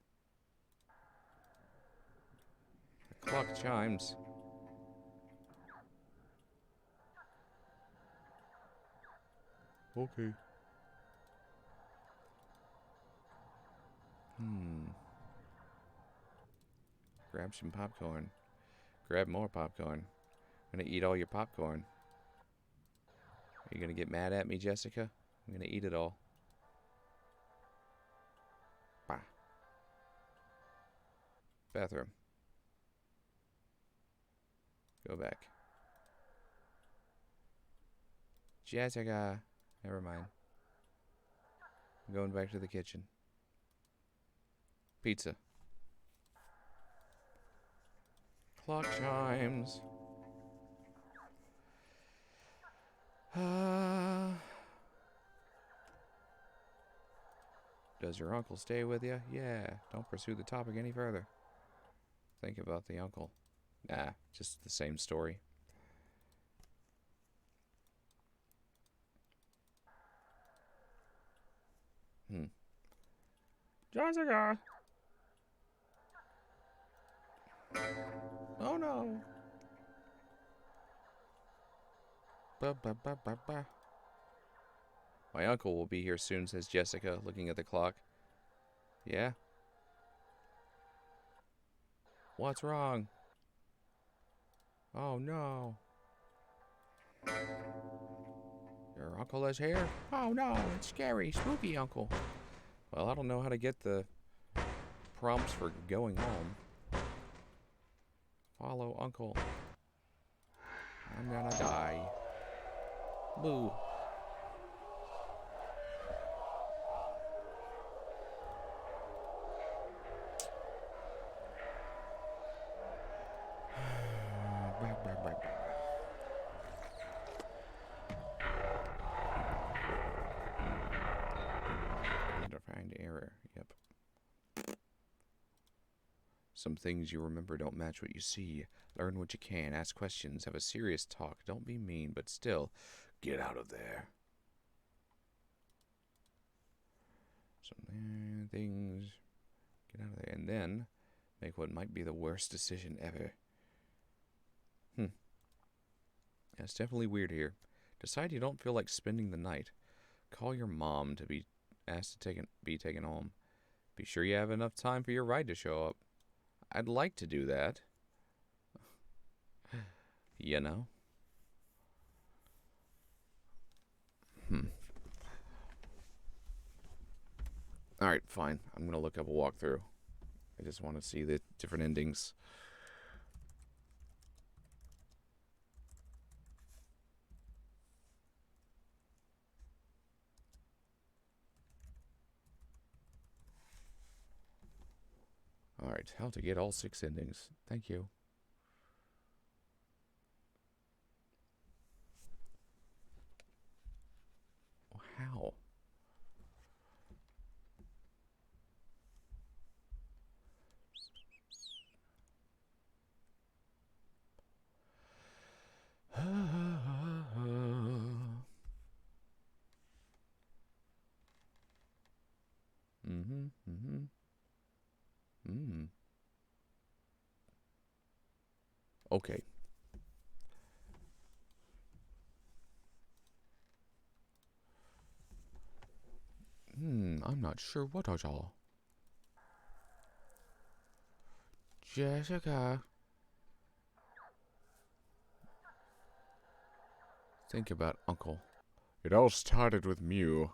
The clock chimes. Okay. Grab some popcorn. Grab more popcorn. I'm gonna eat all your popcorn. Are you gonna get mad at me, Jessica? I'm gonna eat it all. Bah. Bathroom. Go back. Jessica. Never mind. I'm going back to the kitchen. Pizza. Clock chimes. Does your uncle stay with you? Yeah. Don't pursue the topic any further. Think about the uncle. Nah, just the same story. Jessica! Oh no! Ba. My uncle will be here soon, says Jessica, looking at the clock. Yeah? What's wrong? Oh no. Your uncle is here? Oh no, it's scary, spooky uncle. Well, I don't know how to get the prompts for going home. Follow uncle. I'm gonna die. Boo. Find error. Yep. Some things you remember don't match what you see. Learn what you can. Ask questions. Have a serious talk. Don't be mean, but still, get out of there. Some things. Get out of there. And then, make what might be the worst decision ever. That's definitely weird here. Decide you don't feel like spending the night. Call your mom to be asked to be taken home. Be sure you have enough time for your ride to show up. I'd like to do that. You know? Alright, fine. I'm going to look up a walkthrough. I just want to see the different endings. Alright, how to get all 6 endings. Thank you. How? Okay. I'm not sure what are y'all. Jessica. Think about Uncle. It all started with Mew.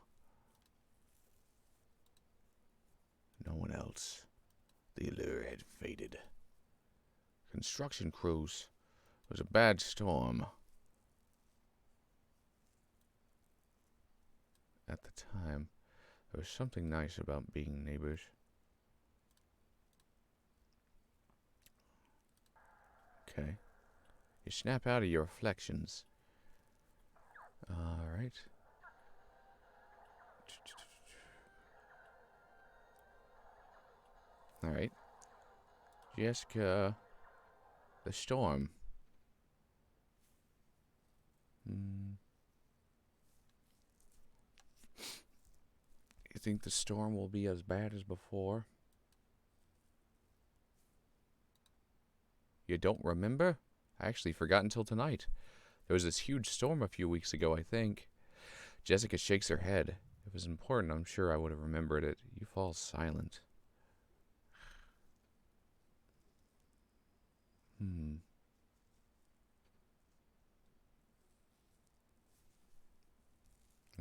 No one else. The allure had faded. Construction crews. It was a bad storm. At the time, there was something nice about being neighbors. Okay. You snap out of your reflections. Alright. Alright. Jessica. The storm. You think the storm will be as bad as before? You don't remember? I actually forgot until tonight. There was this huge storm a few weeks ago, I think. Jessica shakes her head. If it was important, I'm sure I would have remembered it. You fall silent.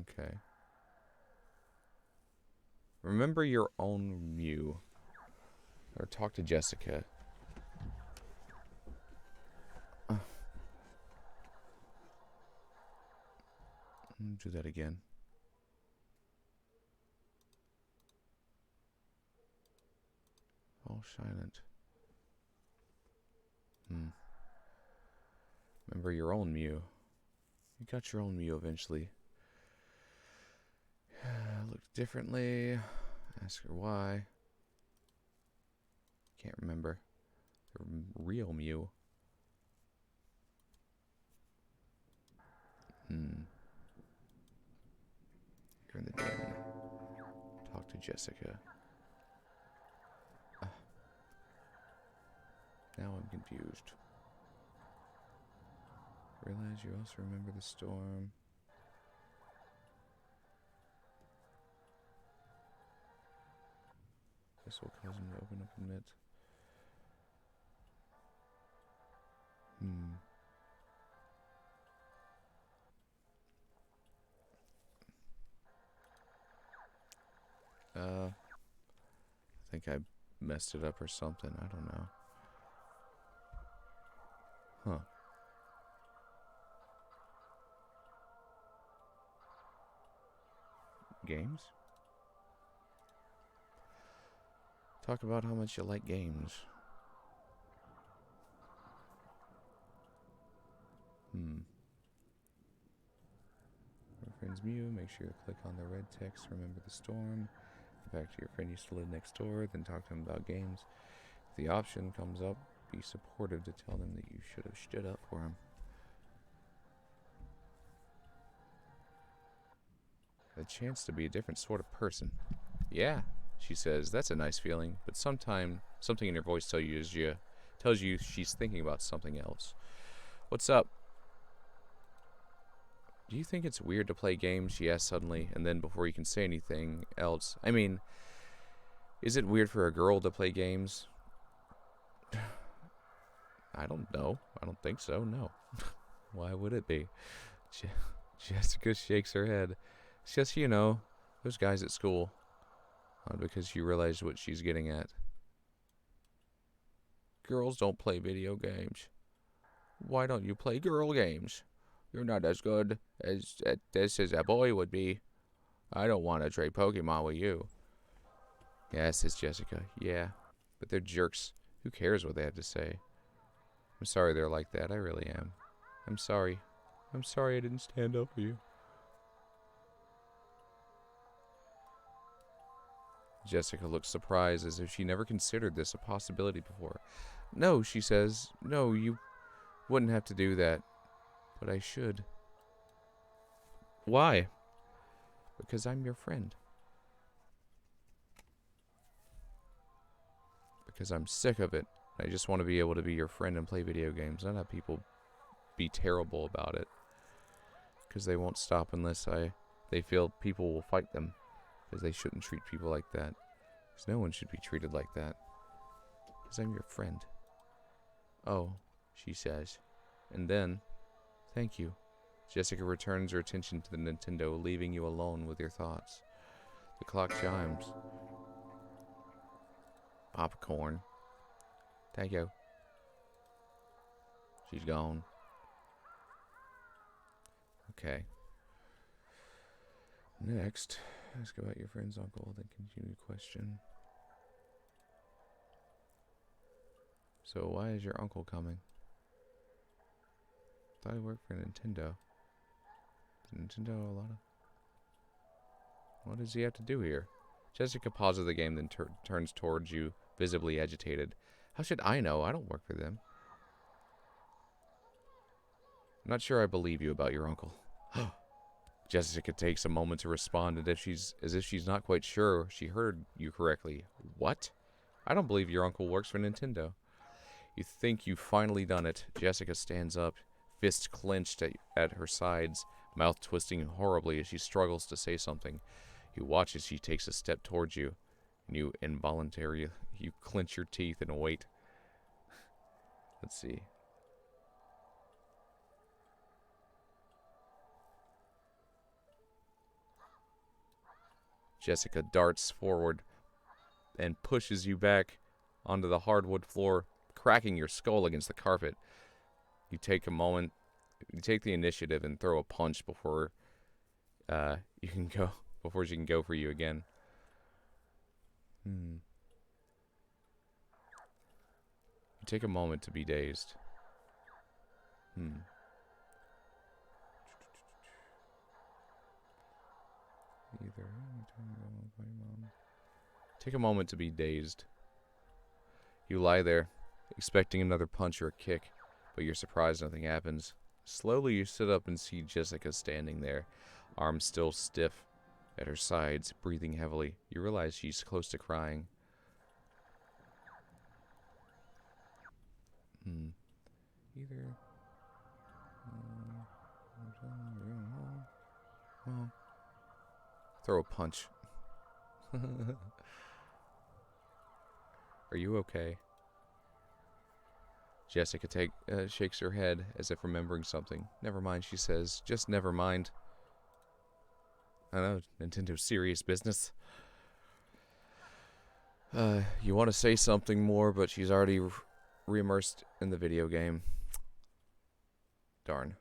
Okay. Remember your own Mew. Or talk to Jessica. Do that again. All silent. Remember your own Mew. You got your own Mew eventually. Looked differently. Ask her why. Can't remember. Her real Mew. You're in the den. Talk to Jessica. Now I'm confused. Realize you also remember the storm. This will cause him to open up and admit. I think I messed it up or something. I don't know. Huh. Games? Talk about how much you like games. Your friend's Mew, make sure to click on the red text, remember the storm. Go back to your friend you used to live next door, then talk to him about games. If the option comes up, be supportive to tell them that you should have stood up for him. A chance to be a different sort of person. Yeah, she says, that's a nice feeling, but sometimes something in your voice tells you she's thinking about something else. What's up? Do you think it's weird to play games? She asks suddenly, and then before you can say anything else, I mean, is it weird for a girl to play games? I don't know. I don't think so, no. Why would it be? Jessica shakes her head. It's just, those guys at school. Because she realized what she's getting at. Girls don't play video games. Why don't you play girl games? You're not as good as at this as a boy would be. I don't want to trade Pokemon with you. Yeah, says Jessica. Yeah, But they're jerks. Who cares what they have to say? I'm sorry they're like that. I really am. I'm sorry. I'm sorry I didn't stand up for you. Jessica looks surprised, as if she never considered this a possibility before. No, she says. No, you wouldn't have to do that. But I should. Why? Because I'm your friend. Because I'm sick of it. I just want to be able to be your friend and play video games. Not have people be terrible about it. Because they won't stop unless they feel people will fight them. Because they shouldn't treat people like that. Because no one should be treated like that. Because I'm your friend. Oh, she says. And then, thank you. Jessica returns her attention to the Nintendo, leaving you alone with your thoughts. The clock chimes. Popcorn. Thank you. She's gone. Okay. Next, ask about your friend's uncle, then continue the question. So why is your uncle coming? I thought he worked for Nintendo. Is Nintendo a lot of... What does he have to do here? Jessica pauses the game, then turns towards you, visibly agitated. How should I know? I don't work for them. I'm not sure I believe you about your uncle. Jessica takes a moment to respond, as if she's not quite sure she heard you correctly. What? I don't believe your uncle works for Nintendo. You think you've finally done it. Jessica stands up, fists clenched at her sides, mouth twisting horribly as she struggles to say something. You watch as she takes a step towards you, and you clench your teeth and wait. Let's see. Jessica darts forward and pushes you back onto the hardwood floor, cracking your skull against the carpet. You take a moment, you take the initiative and throw a punch before she can go for you again. You take a moment to be dazed. Take a moment to be dazed. You lie there, expecting another punch or a kick, but you're surprised nothing happens. Slowly you sit up and see Jessica standing there, arms still stiff at her sides, breathing heavily. You realize she's close to crying. Throw a punch. Are you okay? Jessica shakes her head as if remembering something. Never mind, she says. Just never mind. I know, Nintendo's serious business. You want to say something more, but she's already re-immersed in the video game. Darn.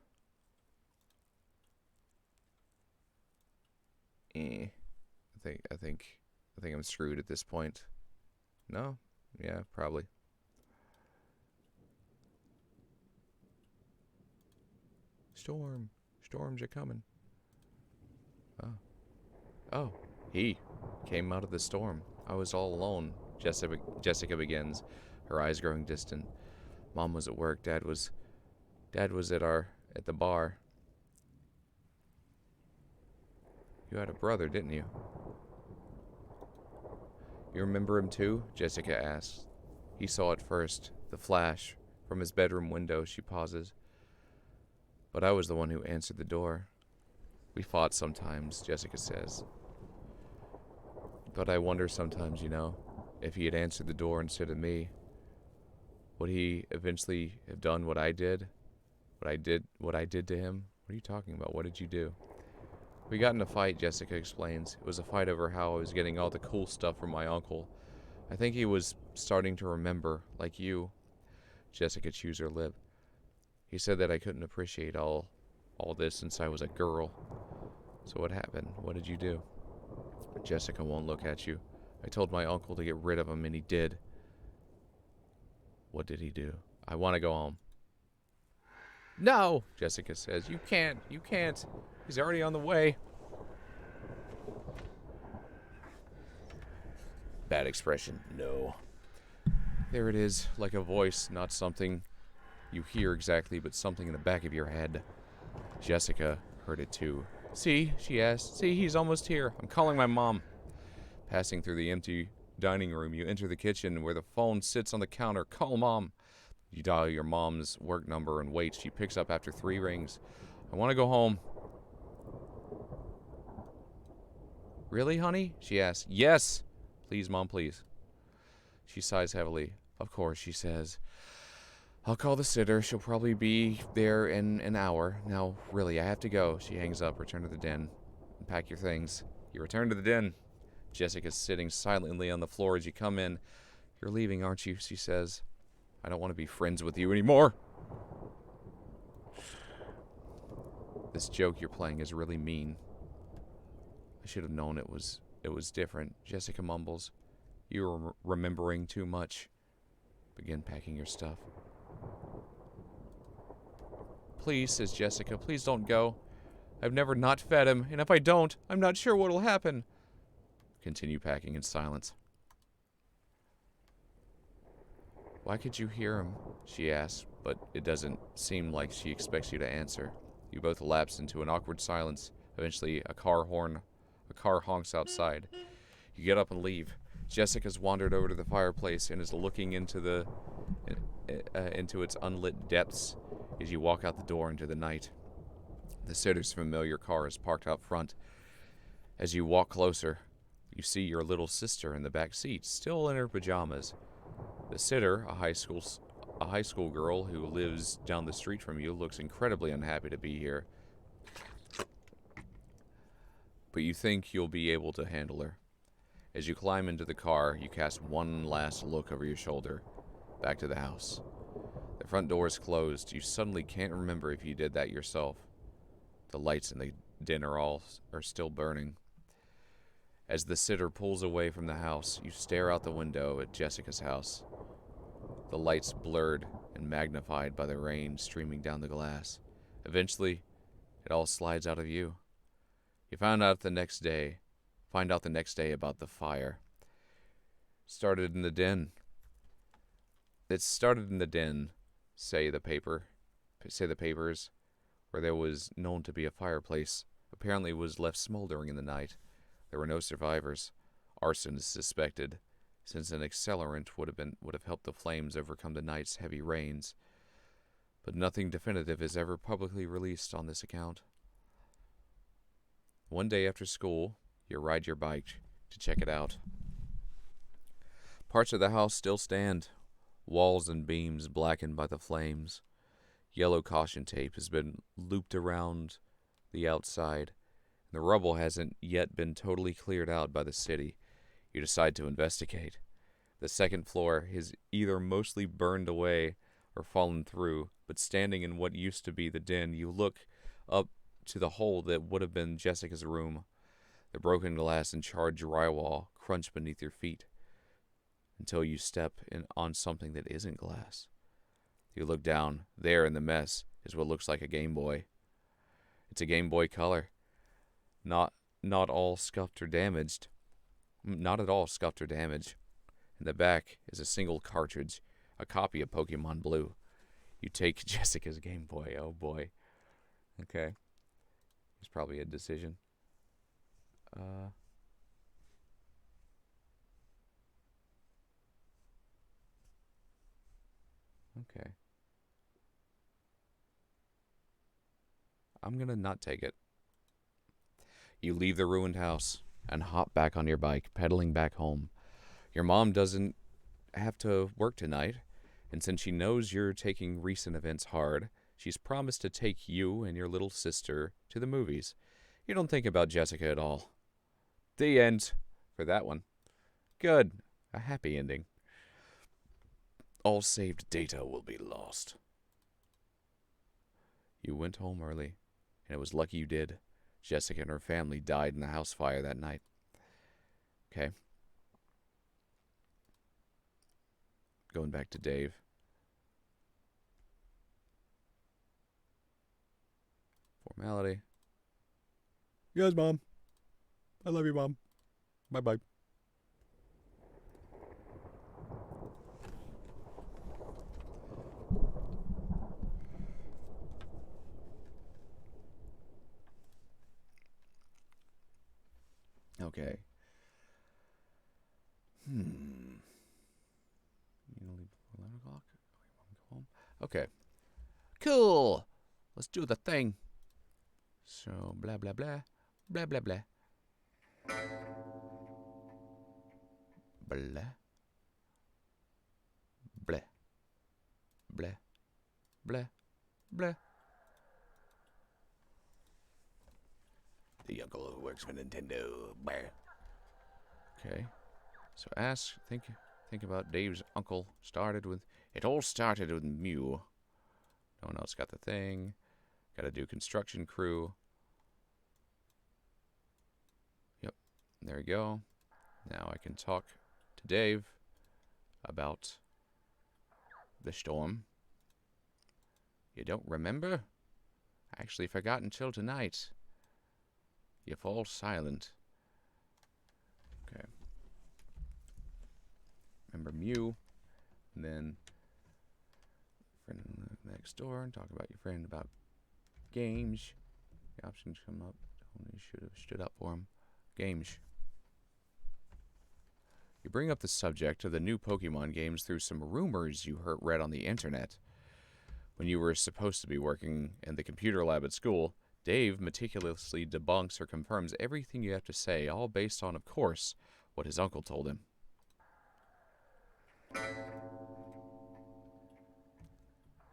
I think I'm screwed at this point. No? Yeah, probably. Storms are coming. Oh, he came out of the storm. I was all alone. Jessica begins, her eyes growing distant. Mom was at work. Dad was at the bar. You had a brother, didn't you? You remember him too? Jessica asks. He saw it first, the flash, from his bedroom window. She pauses. But I was the one who answered the door. We fought sometimes, Jessica says. But I wonder sometimes, if he had answered the door instead of me, would he eventually have done what I did? What I did to him? What are you talking about? What did you do? We got in a fight, Jessica explains. It was a fight over how I was getting all the cool stuff from my uncle. I think he was starting to remember, like you. Jessica chews her lip. He said that I couldn't appreciate all this since I was a girl. So what happened? What did you do? Jessica won't look at you. I told my uncle to get rid of him, and he did. What did he do? I want to go home. No, Jessica says. You can't. You can't. He's already on the way. Bad expression. No. There it is, like a voice, not something you hear exactly, but something in the back of your head. Jessica heard it too. See, she asked. See, he's almost here. I'm calling my mom. Passing through the empty dining room, you enter the kitchen where the phone sits on the counter. Call Mom. You dial your mom's work number and wait. She picks up after 3 rings. I want to go home. Really, honey? She asks. Yes. Please, Mom, please. She sighs heavily. Of course, she says. I'll call the sitter. She'll probably be there in an hour. Now, really, I have to go. She hangs up. Return to the den. And pack your things. You return to the den. Jessica's sitting silently on the floor as you come in. You're leaving, aren't you? She says. I don't want to be friends with you anymore. This joke you're playing is really mean. I should have known it was different. Jessica mumbles. You're remembering too much. Begin packing your stuff. Please, says Jessica, please don't go. I've never not fed him, and if I don't, I'm not sure what'll happen. Continue packing in silence. Why could you hear him? She asks, but it doesn't seem like she expects you to answer. You both lapse into an awkward silence. Eventually, a car honks outside. You get up and leave. Jessica's wandered over to the fireplace and is looking into its unlit depths as you walk out the door into the night. The sitter's familiar car is parked out front. As you walk closer, you see your little sister in the back seat, still in her pajamas. The sitter, a high school girl who lives down the street from you, looks incredibly unhappy to be here. But you think you'll be able to handle her. As you climb into the car, you cast one last look over your shoulder, back to the house. The front door is closed. You suddenly can't remember if you did that yourself. The lights in the den are still burning. As the sitter pulls away from the house, you stare out the window at Jessica's house. The lights blurred and magnified by the rain streaming down the glass. Eventually, it all slides out of view. You find out the next day about the fire. It started in the den, say the papers, where there was known to be a fireplace. Apparently it was left smoldering in the night. There were no survivors. Arson is suspected, since an accelerant would have helped the flames overcome the night's heavy rains. But nothing definitive is ever publicly released on this account. One day after school, you ride your bike to check it out. Parts of the house still stand, walls and beams blackened by the flames. Yellow caution tape has been looped around the outside. The rubble hasn't yet been totally cleared out by the city. You decide to investigate. The second floor is either mostly burned away or fallen through, but standing in what used to be the den, you look up to the hole that would have been Jessica's room. The broken glass and charred drywall crunch beneath your feet until you step on something that isn't glass. You look down. There in the mess is what looks like a Game Boy. It's a Game Boy Color. Not all scuffed or damaged. Not at all scuffed or damaged. In the back is a single cartridge, a copy of Pokemon Blue. You take Jessica's Game Boy. Oh boy. Okay. It's probably a decision. Okay. I'm gonna not take it. You leave the ruined house and hop back on your bike, pedaling back home. Your mom doesn't have to work tonight, and since she knows you're taking recent events hard, she's promised to take you and your little sister to the movies. You don't think about Jessica at all. The end for that one. Good. A happy ending. All saved data will be lost. You went home early, and it was lucky you did. Jessica and her family died in the house fire that night. Okay. Going back to Dave. Melody. Yes, Mom. I love you, Mom. Bye-bye. Okay. You gonna leave before 11 o'clock? Go home? Okay. Cool. Let's do the thing. So, blah, blah, blah. Blah, blah, blah. Blah. Blah. Blah. Blah. Blah. The uncle who works for Nintendo. Blah. Okay. So think about Dave's uncle. It all started with Mew. No one else got the thing. Gotta do construction crew. Yep. There we go. Now I can talk to Dave about the storm. You don't remember? I actually forgot until tonight. You fall silent. Okay. Remember Mew. And then friend next door and talk about your friend about games. The options come up. Tony should have stood up for him. Games. You bring up the subject of the new Pokemon games through some rumors you read on the internet. When you were supposed to be working in the computer lab at school, Dave meticulously debunks or confirms everything you have to say, all based on, of course, what his uncle told him.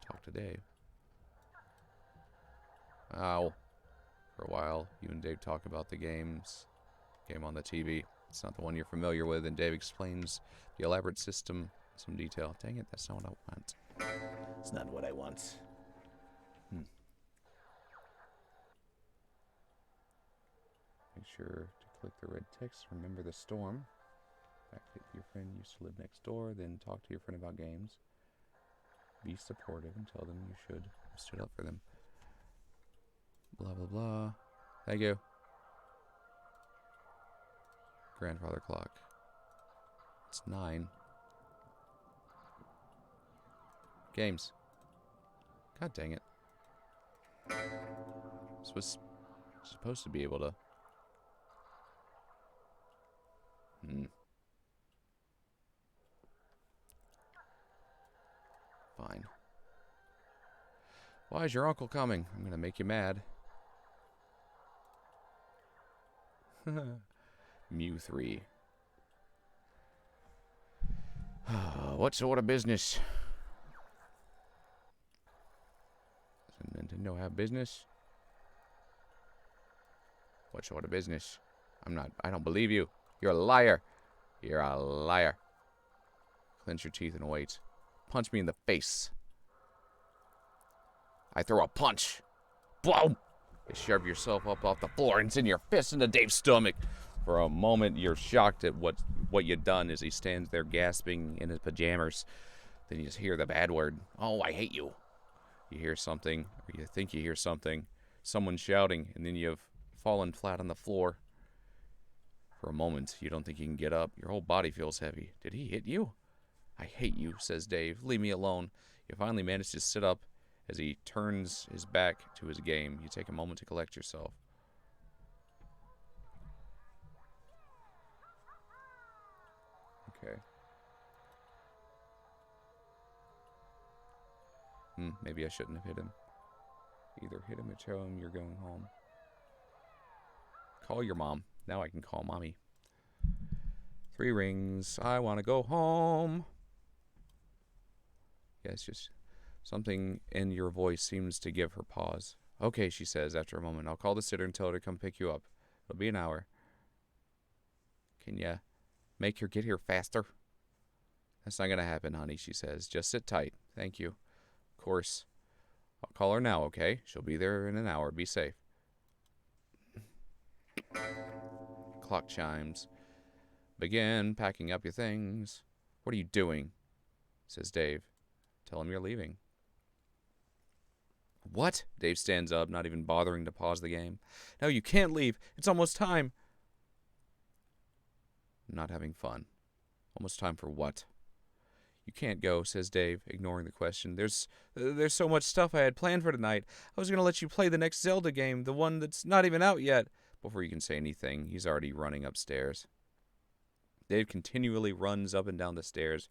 Talk to Dave. Ow. For a while, you and Dave talk about the game on the TV. It's not the one you're familiar with, and Dave explains the elaborate system in some detail. Dang it, that's not what I want. It's not what I want. Make sure to click the red text. Remember the storm. Fact that your friend used to live next door. Then talk to your friend about games. Be supportive and tell them you should have stood up for them. Blah, blah, blah. Thank you. Grandfather clock. It's 9. Games. God dang it. This was supposed to be able to... Fine. Why is your uncle coming? I'm gonna make you mad. Mew 3. What sort of business? Does Nintendo have business? What sort of business? I don't believe you. You're a liar. You're a liar. Clench your teeth and wait. Punch me in the face. I throw a punch. Boom! You shove yourself up off the floor and send your fist into Dave's stomach. For a moment, you're shocked at what you've done as he stands there gasping in his pajamas. Then you just hear the bad word. Oh, I hate you. You hear something, or you think you hear something. Someone shouting, and then you've fallen flat on the floor. For a moment, you don't think you can get up. Your whole body feels heavy. Did he hit you? I hate you, says Dave. Leave me alone. You finally manage to sit up as he turns his back to his game. You take a moment to collect yourself. Okay. Maybe I shouldn't have hit him. Either hit him or tell him you're going home. Call your mom. Now I can call mommy. 3 rings. I want to go home. Yeah, it's just something in your voice seems to give her pause. Okay, she says after a moment. I'll call the sitter and tell her to come pick you up. It'll be an hour. Can ya make her get here faster? That's not going to happen, honey, she says. Just sit tight. Thank you. Of course. I'll call her now, okay? She'll be there in an hour. Be safe. Clock chimes. Begin packing up your things. What are you doing? Says Dave. Tell him you're leaving. What? Dave stands up, not even bothering to pause the game. No, you can't leave. It's almost time. I'm not having fun. Almost time for what? You can't go, says Dave, ignoring the question. There's so much stuff I had planned for tonight. I was going to let you play the next Zelda game, the one that's not even out yet. Before you can say anything, he's already running upstairs. Dave continually runs up and down the stairs,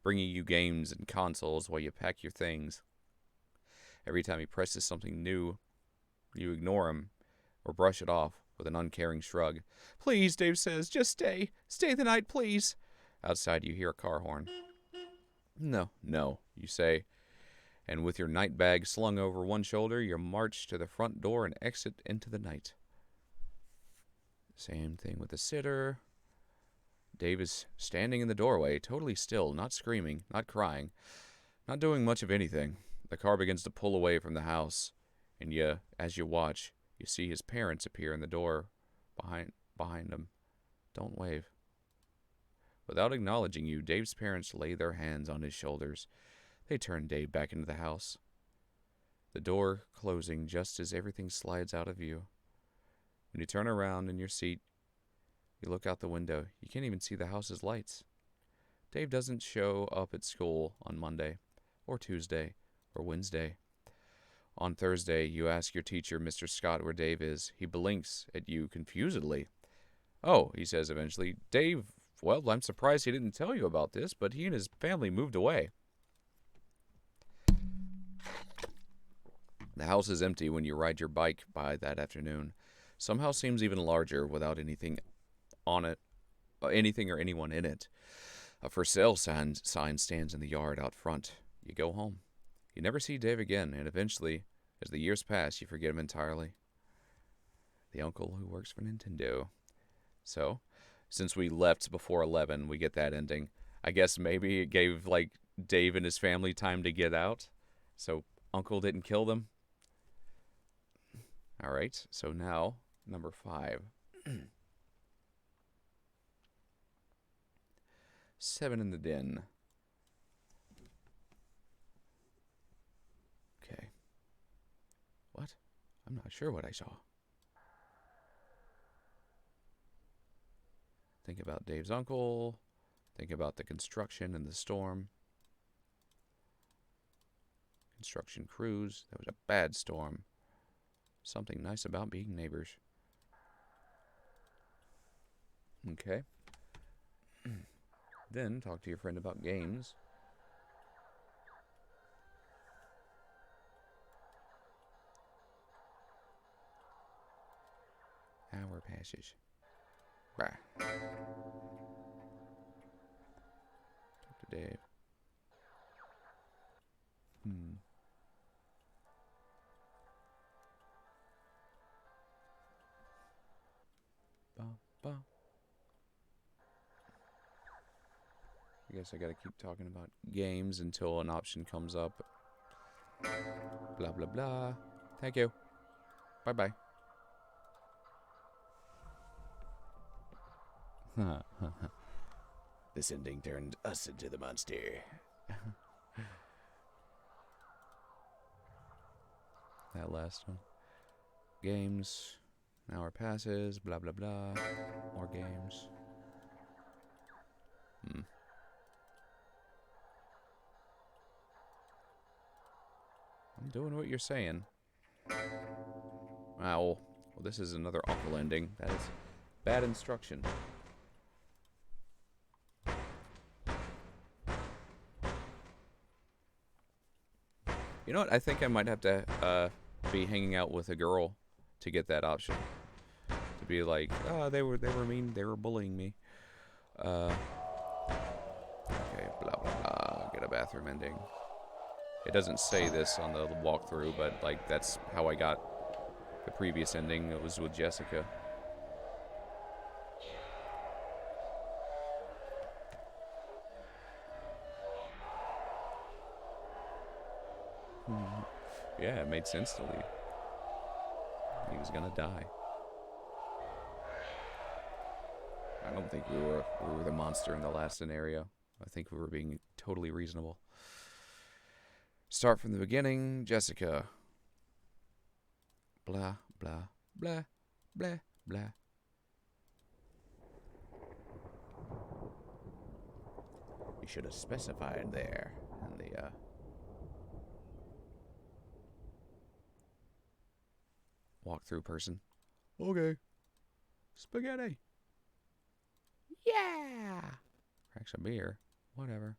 bringing you games and consoles while you pack your things. Every time he presses something new, you ignore him or brush it off with an uncaring shrug. Please, Dave says, just stay. Stay the night, please. Outside, you hear a car horn. No, you say, and with your night bag slung over one shoulder, you march to the front door and exit into the night. Same thing with the sitter. Dave is standing in the doorway, totally still, not screaming, not crying, not doing much of anything. The car begins to pull away from the house, and as you watch, you see his parents appear in the door behind him. Don't wave. Without acknowledging you, Dave's parents lay their hands on his shoulders. They turn Dave back into the house. The door closing just as everything slides out of view. When you turn around in your seat, you look out the window. You can't even see the house's lights. Dave doesn't show up at school on Monday, or Tuesday, or Wednesday. On Thursday, you ask your teacher, Mr. Scott, where Dave is. He blinks at you confusedly. Oh, he says eventually, Dave, well, I'm surprised he didn't tell you about this, but he and his family moved away. The house is empty when you ride your bike by that afternoon. Some house seems even larger without anything on it, anything or anyone in it. A for sale sign stands in the yard out front. You go home. You never see Dave again, and eventually, as the years pass, you forget him entirely. The uncle who works for Nintendo. So, since we left before 11, we get that ending. I guess maybe it gave, Dave and his family time to get out, so Uncle didn't kill them. All right, so now, number 5. 7 in the den. Okay. What? I'm not sure what I saw. Think about Dave's uncle. Think about the construction and the storm. Construction crews. That was a bad storm. Something nice about being neighbors. Okay. Then talk to your friend about games. Hour passes. Right. Talk to Dave. Ba, ba. I guess I gotta keep talking about games until an option comes up. Blah, blah, blah. Thank you. Bye-bye. This ending turned us into the monster. That last one. Games. An hour passes. Blah, blah, blah. More games. I'm doing what you're saying. Well, this is another awful ending. That is bad instruction. You know what? I think I might have to be hanging out with a girl to get that option. To be like, oh, they were mean. They were bullying me. Okay, blah, blah, blah. Get a bathroom ending. It doesn't say this on the walkthrough, but that's how I got the previous ending. It was with Jessica. Yeah, it made sense to leave. He was gonna die. I don't think we were the monster in the last scenario. I think we were being totally reasonable. Start from the beginning. Jessica. Blah, blah, blah, blah, blah. You should have specified there in the, walkthrough person. Okay. Spaghetti. Yeah! Cracks a beer. Whatever.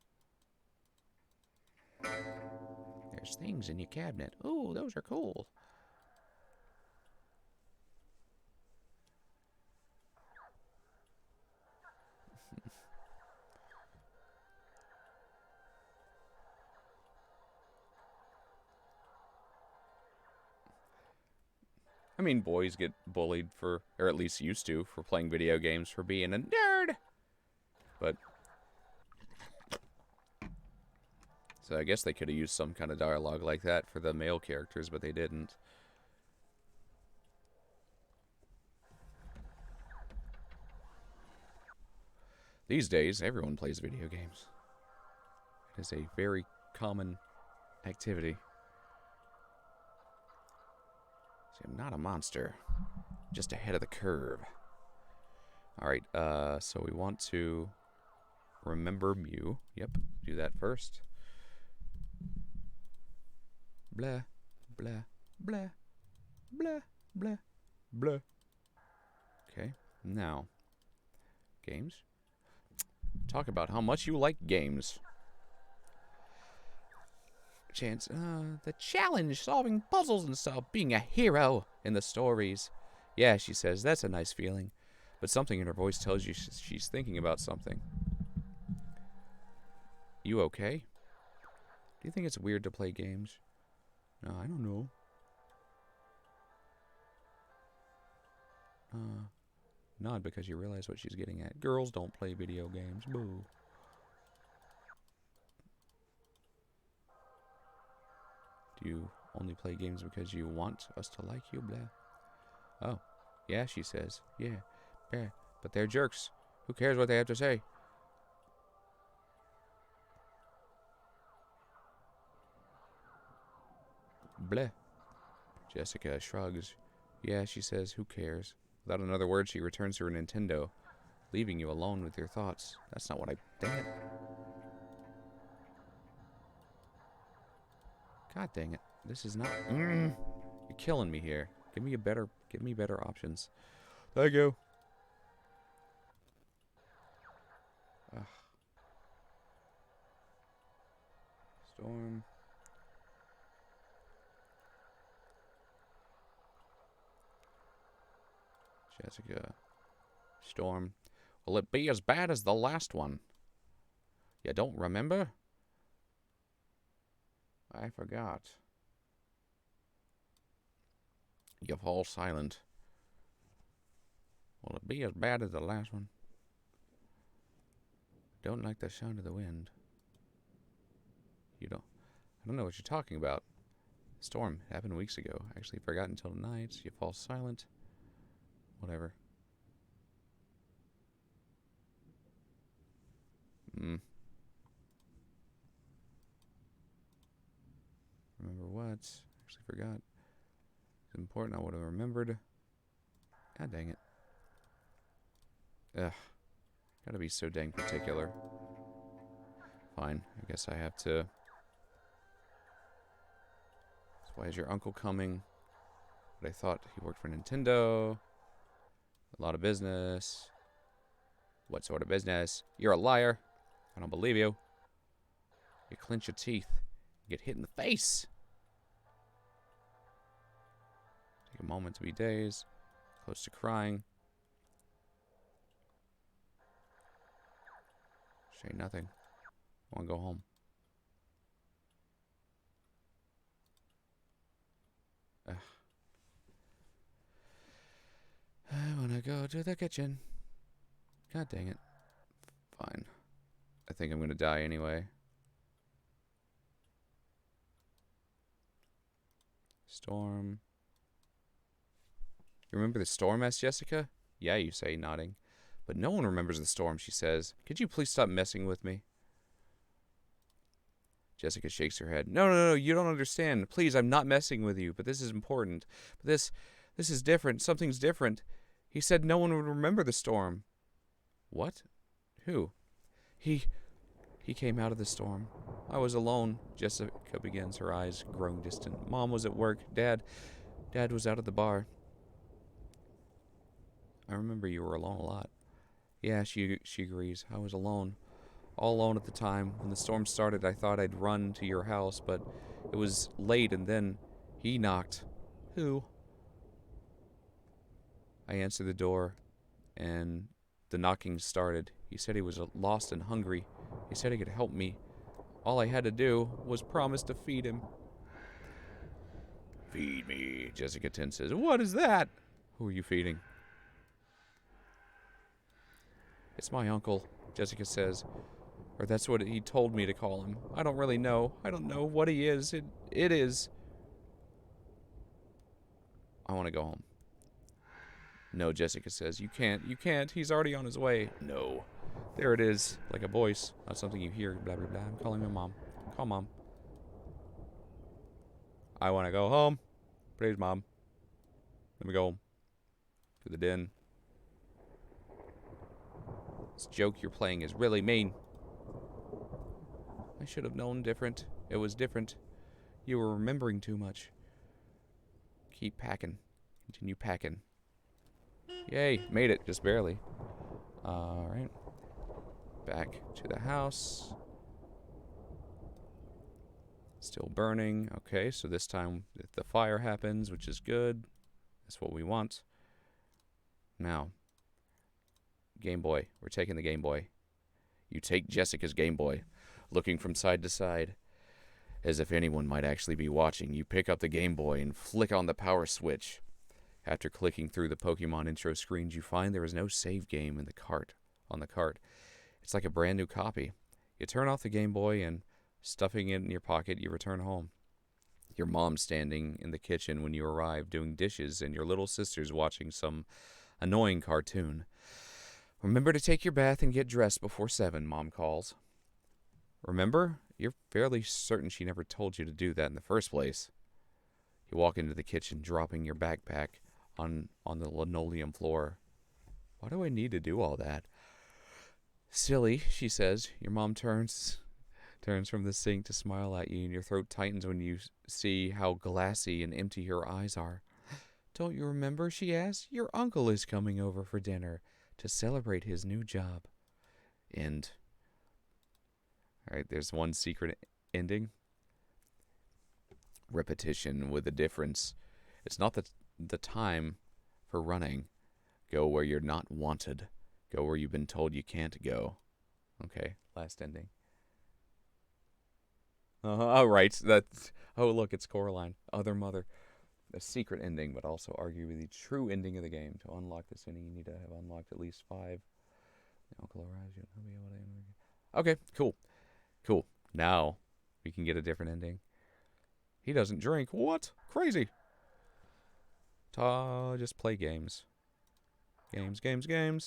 There's things in your cabinet. Ooh, those are cool. I mean, boys get bullied for, or at least used to, for playing video games for being a nerd. But, so I guess they could have used some kind of dialogue like that for the male characters, but they didn't. These days, everyone plays video games. It is a very common activity. See, I'm not a monster. Just ahead of the curve. Alright, so we want to remember Mew. Yep, do that first. Blah, blah, blah, blah, blah, blah. Okay, now, games. Talk about how much you like games. Chance, the challenge, solving puzzles and stuff, being a hero in the stories. Yeah, she says, that's a nice feeling. But something in her voice tells you she's thinking about something. You okay? Do you think it's weird to play games? No, I don't know. Nod because you realize what she's getting at. Girls don't play video games. Boo. Do you only play games because you want us to like you? Blah. Oh. Yeah, she says. Yeah. Yeah. But they're jerks. Who cares what they have to say? Blah. Jessica shrugs. Yeah, she says. Who cares? Without another word, she returns to her Nintendo, leaving you alone with your thoughts. That's not what I... Dang it. God dang it. This is not... You're killing me here. Give me better options. Thank you. Ugh. Storm. Jessica. Storm. Will it be as bad as the last one? You don't remember? I forgot. You fall silent. Will it be as bad as the last one? Don't like the sound of the wind. You don't... I don't know what you're talking about. Storm happened weeks ago. Actually forgot until tonight. You fall silent. Whatever. Remember what? Actually forgot. It's important. I would have remembered. God dang it. Ugh. Gotta be so dang particular. Fine. I guess I have to... So why is your uncle coming? But I thought he worked for Nintendo. A lot of business. What sort of business? You're a liar. I don't believe you. You clench your teeth. You get hit in the face. Take a moment to be dazed. Close to crying. Say nothing. I want to go home. Ugh. I want to go to the kitchen. God dang it. Fine. I think I'm going to die anyway. Storm. You remember the storm, asked Jessica? Yeah, you say, nodding. But no one remembers the storm, she says. Could you please stop messing with me? Jessica shakes her head. No, no, no, you don't understand. Please, I'm not messing with you, but this is important. But this is different. Something's different. He said no one would remember the storm. What? Who? He came out of the storm. I was alone. Jessica begins, her eyes growing distant. Mom was at work. Dad was out at the bar. I remember you were alone a lot. Yeah, she agrees. I was alone. All alone at the time. When the storm started, I thought I'd run to your house, but it was late, and then he knocked. Who? I answered the door, and the knocking started. He said he was lost and hungry. He said he could help me. All I had to do was promise to feed him. Feed me, Jessica Tin says. What is that? Who are you feeding? It's my uncle, Jessica says. Or that's what he told me to call him. I don't really know. I don't know what he is. It is. I want to go home. No, Jessica says. You can't. You can't. He's already on his way. No. There it is. Like a voice. Not something you hear. Blah, blah, blah. I'm calling my mom. Call Mom. I want to go home. Please, Mom. Let me go home. To the den. This joke you're playing is really mean. I should have known different. It was different. You were remembering too much. Keep packing. Continue packing. Yay, made it, just barely. Alright. Back to the house. Still burning. Okay, so this time the fire happens, which is good. That's what we want. Now, Game Boy. We're taking the Game Boy. You take Jessica's Game Boy. Looking from side to side, as if anyone might actually be watching, you pick up the Game Boy and flick on the power switch. After clicking through the Pokemon intro screens, you find there is no save game in the cart. On the cart, it's like a brand new copy. You turn off the Game Boy and, stuffing it in your pocket, you return home. Your mom's standing in the kitchen when you arrive, doing dishes, and your little sister's watching some annoying cartoon. Remember to take your bath and get dressed before 7, Mom calls. Remember? You're fairly certain she never told you to do that in the first place. You walk into the kitchen, dropping your backpack on the linoleum floor. Why do I need to do all that? Silly, she says. Your mom turns from the sink to smile at you, and your throat tightens when you see how glassy and empty her eyes are. Don't you remember, she asks? Your uncle is coming over for dinner to celebrate his new job. End. Alright, there's one secret ending. Repetition with a difference. It's not the time for running. Go where you're not wanted. Go where you've been told you can't go. Okay, last ending. Oh, right. Oh, look, it's Coraline. Other mother. A secret ending, but also arguably the true ending of the game. To unlock this ending, you need to have unlocked at least 5. Uncle arrives. Okay, cool. Cool. Now we can get a different ending. He doesn't drink. What? Crazy. Just play games. Games. We're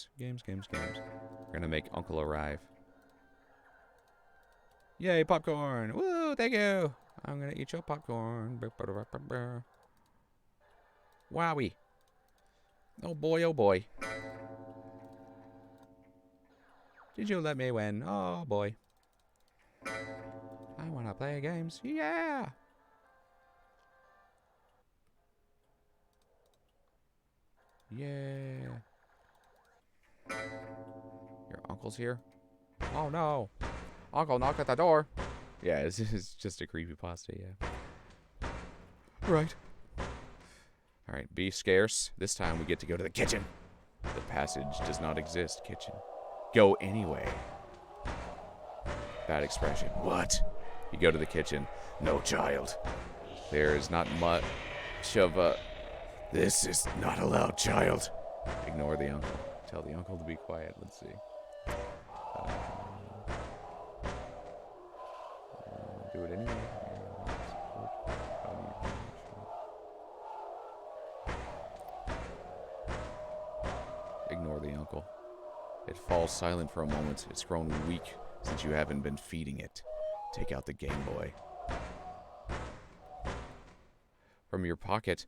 gonna make Uncle arrive. Yay, popcorn. Woo, thank you. I'm gonna eat your popcorn. Wowie. Oh boy. Did you let me win? Oh boy. I wanna play games. Yeah. Yeah. Your uncle's here? Oh no. Uncle knocked at the door. Yeah, it's just a creepypasta, yeah. Right. Alright, be scarce. This time we get to go to the kitchen. The passage does not exist, kitchen. Go anyway. Bad expression. What? You go to the kitchen. No, child. There is not much of a... This is not allowed, child. Ignore the uncle. Tell the uncle to be quiet. Let's see. Do it anyway. Ignore the uncle. It falls silent for a moment. It's grown weak since you haven't been feeding it. take out the Game Boy. From your pocket,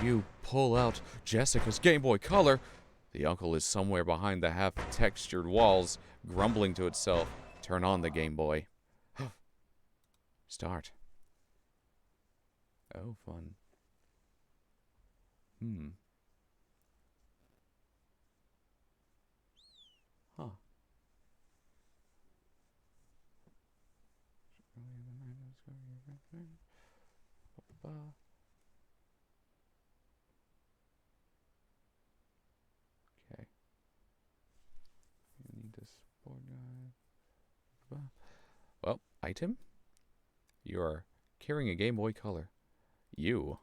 you pull out Jessica's Game Boy Color. The uncle is somewhere behind the half-textured walls, grumbling to itself. Turn on the Game Boy. Start. Oh, fun. Huh. Okay. You need this board guide. Well, item? You are carrying a Game Boy Color. You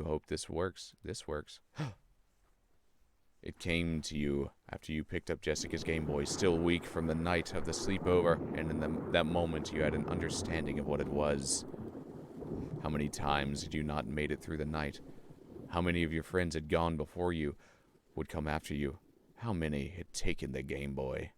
hope this works. This works. It came to you after you picked up Jessica's Game Boy, still weak from the night of the sleepover, and in that moment you had an understanding of what it was. How many times had you not made it through the night? How many of your friends had gone before you, would come after you? How many had taken the Game Boy?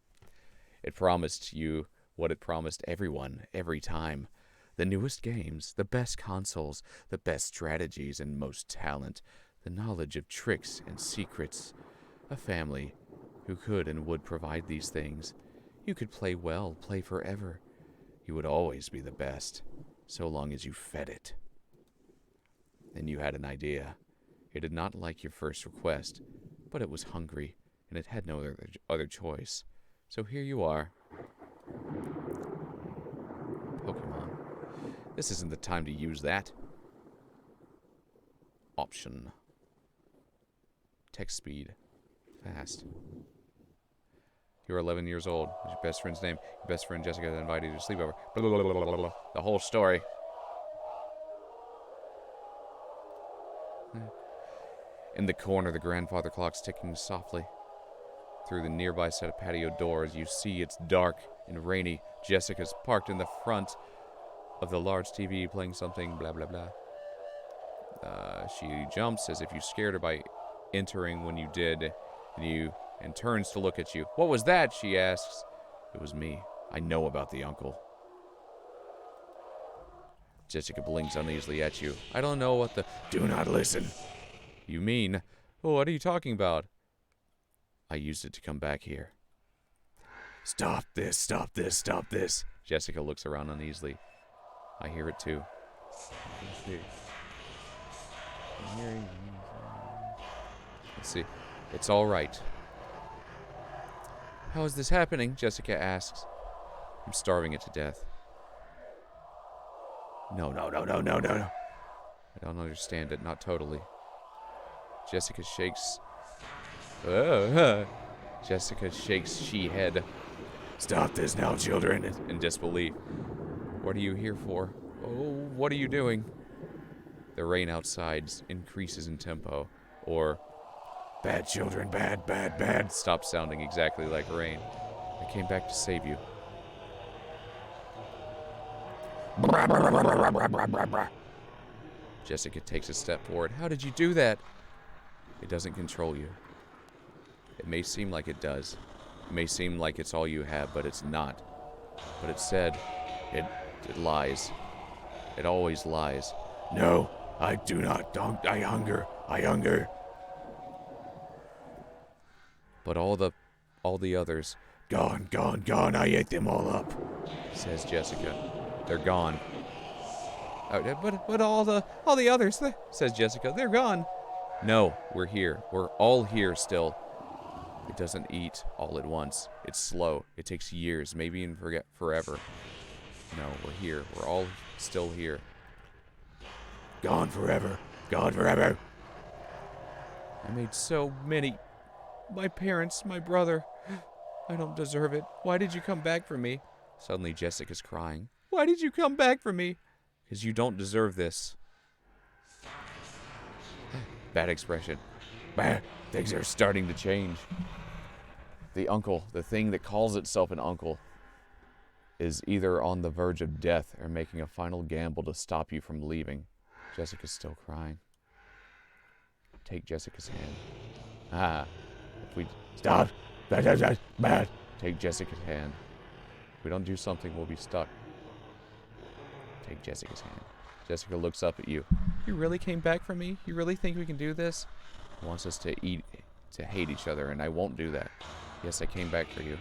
It promised you what it promised everyone, every time. The newest games, the best consoles, the best strategies and most talent, the knowledge of tricks and secrets. A family who could and would provide these things. You could play well, play forever. You would always be the best, so long as you fed it. Then you had an idea. It did not like your first request, but it was hungry, and it had no other choice. So here you are. Pokemon. This isn't the time to use that. Option. Text speed. Fast. You're 11 years old. What's your best friend's name? Your best friend Jessica invited you to sleepover. Blah, blah, blah, blah, blah, blah. The whole story. In the corner, the grandfather clock's ticking softly. Through the nearby set of patio doors, you see it's dark and rainy. Jessica's parked in the front of the large TV playing something, blah, blah, blah. She jumps as if you scared her by entering when you did, and turns to look at you. What was that? She asks. It was me. I know about the uncle. Jessica blinks uneasily at you. I don't know what the... Do not listen. You mean? Oh, what are you talking about? I used it to come back here. Stop this, stop this, stop this. Jessica looks around uneasily. I hear it too. Let's see. It's all right. How is this happening? Jessica asks. I'm starving it to death. No. I don't understand it, not totally. Jessica shakes. Jessica shakes she head. Stop this now, children, in disbelief. What are you here for? Oh, what are you doing? The rain outside increases in tempo, or bad children, bad, stops sounding exactly like rain. I came back to save you. Jessica takes a step forward. How did you do that? It doesn't control you. It may seem like it does. It may seem like it's all you have, but it's not. But it said, it lies. It always lies. No, I do not. I hunger. But all the others, gone. I ate them all up, says Jessica. They're gone. But all the others, says Jessica. They're gone. No, we're here. We're all here still. It doesn't eat all at once. It's slow. It takes years, maybe even forever. No, we're here. We're all still here. Gone forever. I made so many. My parents, my brother. I don't deserve it. Why did you come back for me? Suddenly Jessica's crying. Why did you come back for me? Because you don't deserve this. Bad expression. Things are starting to change. The uncle, the thing that calls itself an uncle, is either on the verge of death or making a final gamble to stop you from leaving. Jessica's still crying. Take Jessica's hand. If we stop. Take Jessica's hand. If we don't do something, we'll be stuck. Take Jessica's hand. Jessica looks up at you. You really came back for me? You really think we can do this? He wants us to hate each other, and I won't do that. Yes, I came back for you.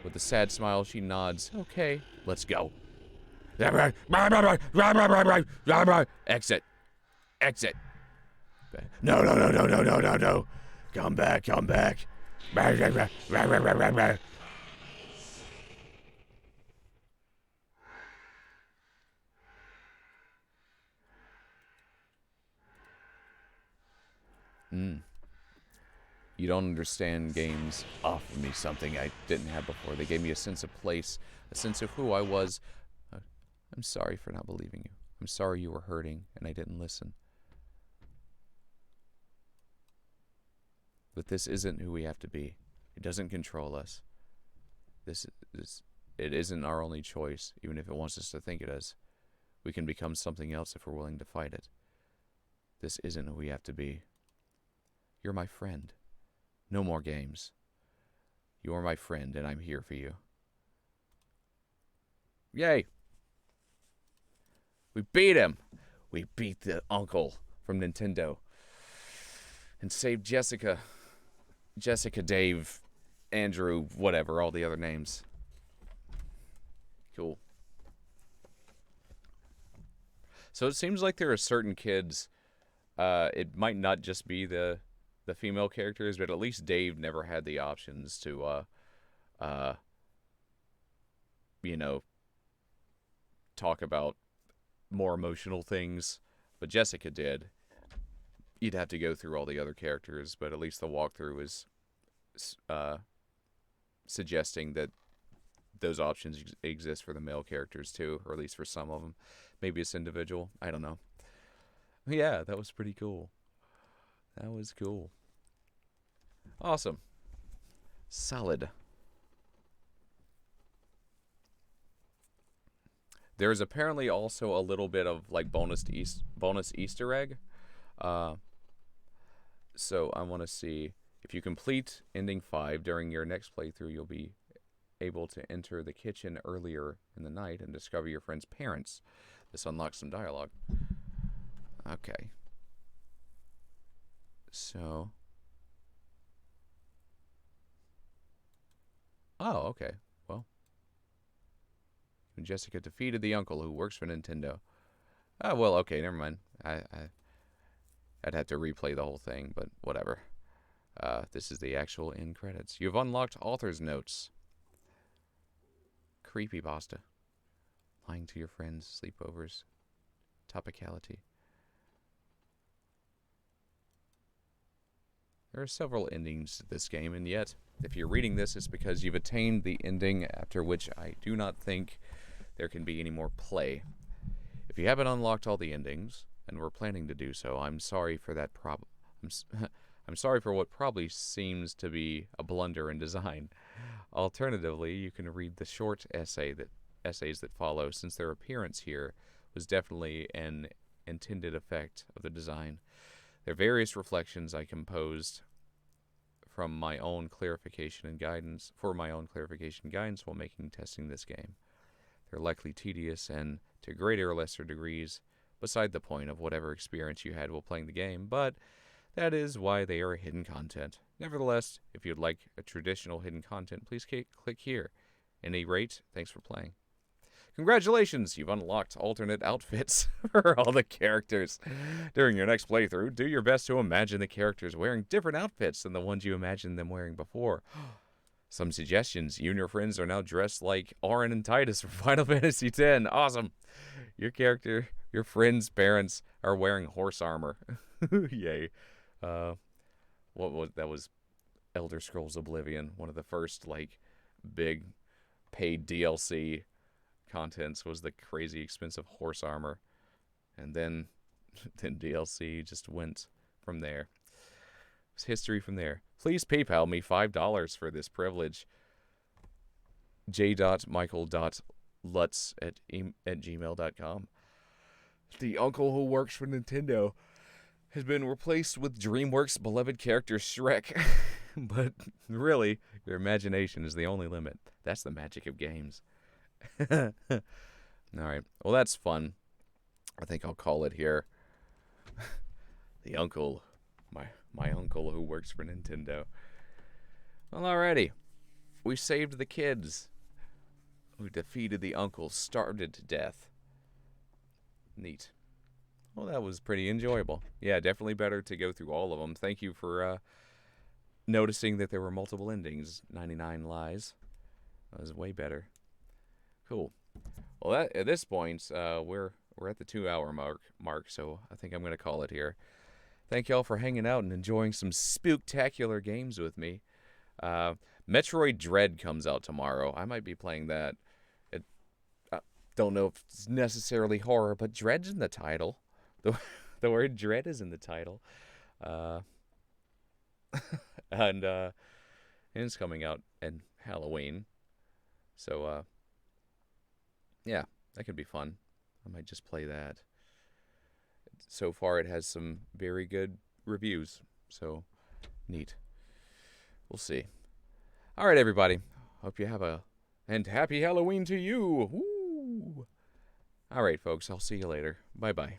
With a sad smile, she nods. Okay, let's go. Exit. Exit. No, no, no, no, no, no, no, no. Come back, come back. You don't understand games offer me something I didn't have before. They gave me a sense of place, a sense of who I was. I'm sorry for not believing you. I'm sorry you were hurting and I didn't listen. But this isn't who we have to be. It doesn't control us. It isn't our only choice, even if it wants us to think it is. We can become something else if we're willing to fight it. This isn't who we have to be. You're my friend. No more games. You are my friend, and I'm here for you. Yay! We beat him! We beat the uncle from Nintendo. And saved Jessica. Jessica, Dave, Andrew, whatever, all the other names. Cool. So it seems like there are certain kids, it might not just be the female characters, but at least Dave never had the options to, you know, talk about more emotional things. But Jessica did. You'd have to go through all the other characters, but at least the walkthrough is suggesting that those options exist for the male characters too, or at least for some of them. Maybe it's individual. I don't know. Yeah, that was pretty cool. That was cool. Awesome. Solid. There's apparently also a little bit of like bonus Easter egg. So I want to see if you complete ending 5 during your next playthrough, you'll be able to enter the kitchen earlier in the night and discover your friend's parents. This unlocks some dialogue. Okay. So. Oh, okay. Well. Jessica defeated the uncle who works for Nintendo. Oh, well, okay, never mind. I'd have to replay the whole thing, but whatever. This is the actual end credits. You've unlocked author's notes. Creepypasta. Lying to your friends, sleepovers, topicality. There are several endings to this game, and yet, if you're reading this, it's because you've attained the ending after which I do not think there can be any more play. If you haven't unlocked all the endings, and were planning to do so, I'm sorry for that I'm sorry for what probably seems to be a blunder in design. Alternatively, you can read the short essays that follow, since their appearance here was definitely an intended effect of the design. They're various reflections I composed for my own clarification and guidance while making testing this game. They're likely tedious and, to greater or lesser degrees, beside the point of whatever experience you had while playing the game, but that is why they are hidden content. Nevertheless, if you'd like a traditional hidden content, please click here. At any rate, thanks for playing. Congratulations, you've unlocked alternate outfits for all the characters. During your next playthrough, do your best to imagine the characters wearing different outfits than the ones you imagined them wearing before. Some suggestions. You and your friends are now dressed like Auron and Titus from Final Fantasy X. Awesome. Your friends' parents are wearing horse armor. Yay. That was Elder Scrolls Oblivion, one of the first like big paid DLC contents was the crazy expensive horse armor, and then DLC just went from there. It's history from there. Please PayPal me $5 for this privilege. j.michael.lutz@gmail.com. The uncle who works for Nintendo has been replaced with DreamWorks' beloved character Shrek. But really, your imagination is the only limit. That's the magic of games. All right. Well, that's fun. I think I'll call it here. The uncle, my uncle who works for Nintendo. Well, alrighty. We saved the kids. Who defeated the uncle, starved it to death. Neat. Well, that was pretty enjoyable. Yeah, definitely better to go through all of them. Thank you for noticing that there were multiple endings. 99 lies. That was way better. Cool. Well, at this point, we're at the 2-hour mark, so I think I'm going to call it here. Thank y'all for hanging out and enjoying some spooktacular games with me. Metroid Dread comes out tomorrow. I might be playing that. Don't know if it's necessarily horror, but Dread's in the title. The word Dread is in the title. And it's coming out in Halloween. So, yeah, that could be fun. I might just play that. So far, it has some very good reviews. So, neat. We'll see. All right, everybody. Hope you have and happy Halloween to you. Woo! All right, folks. I'll see you later. Bye-bye.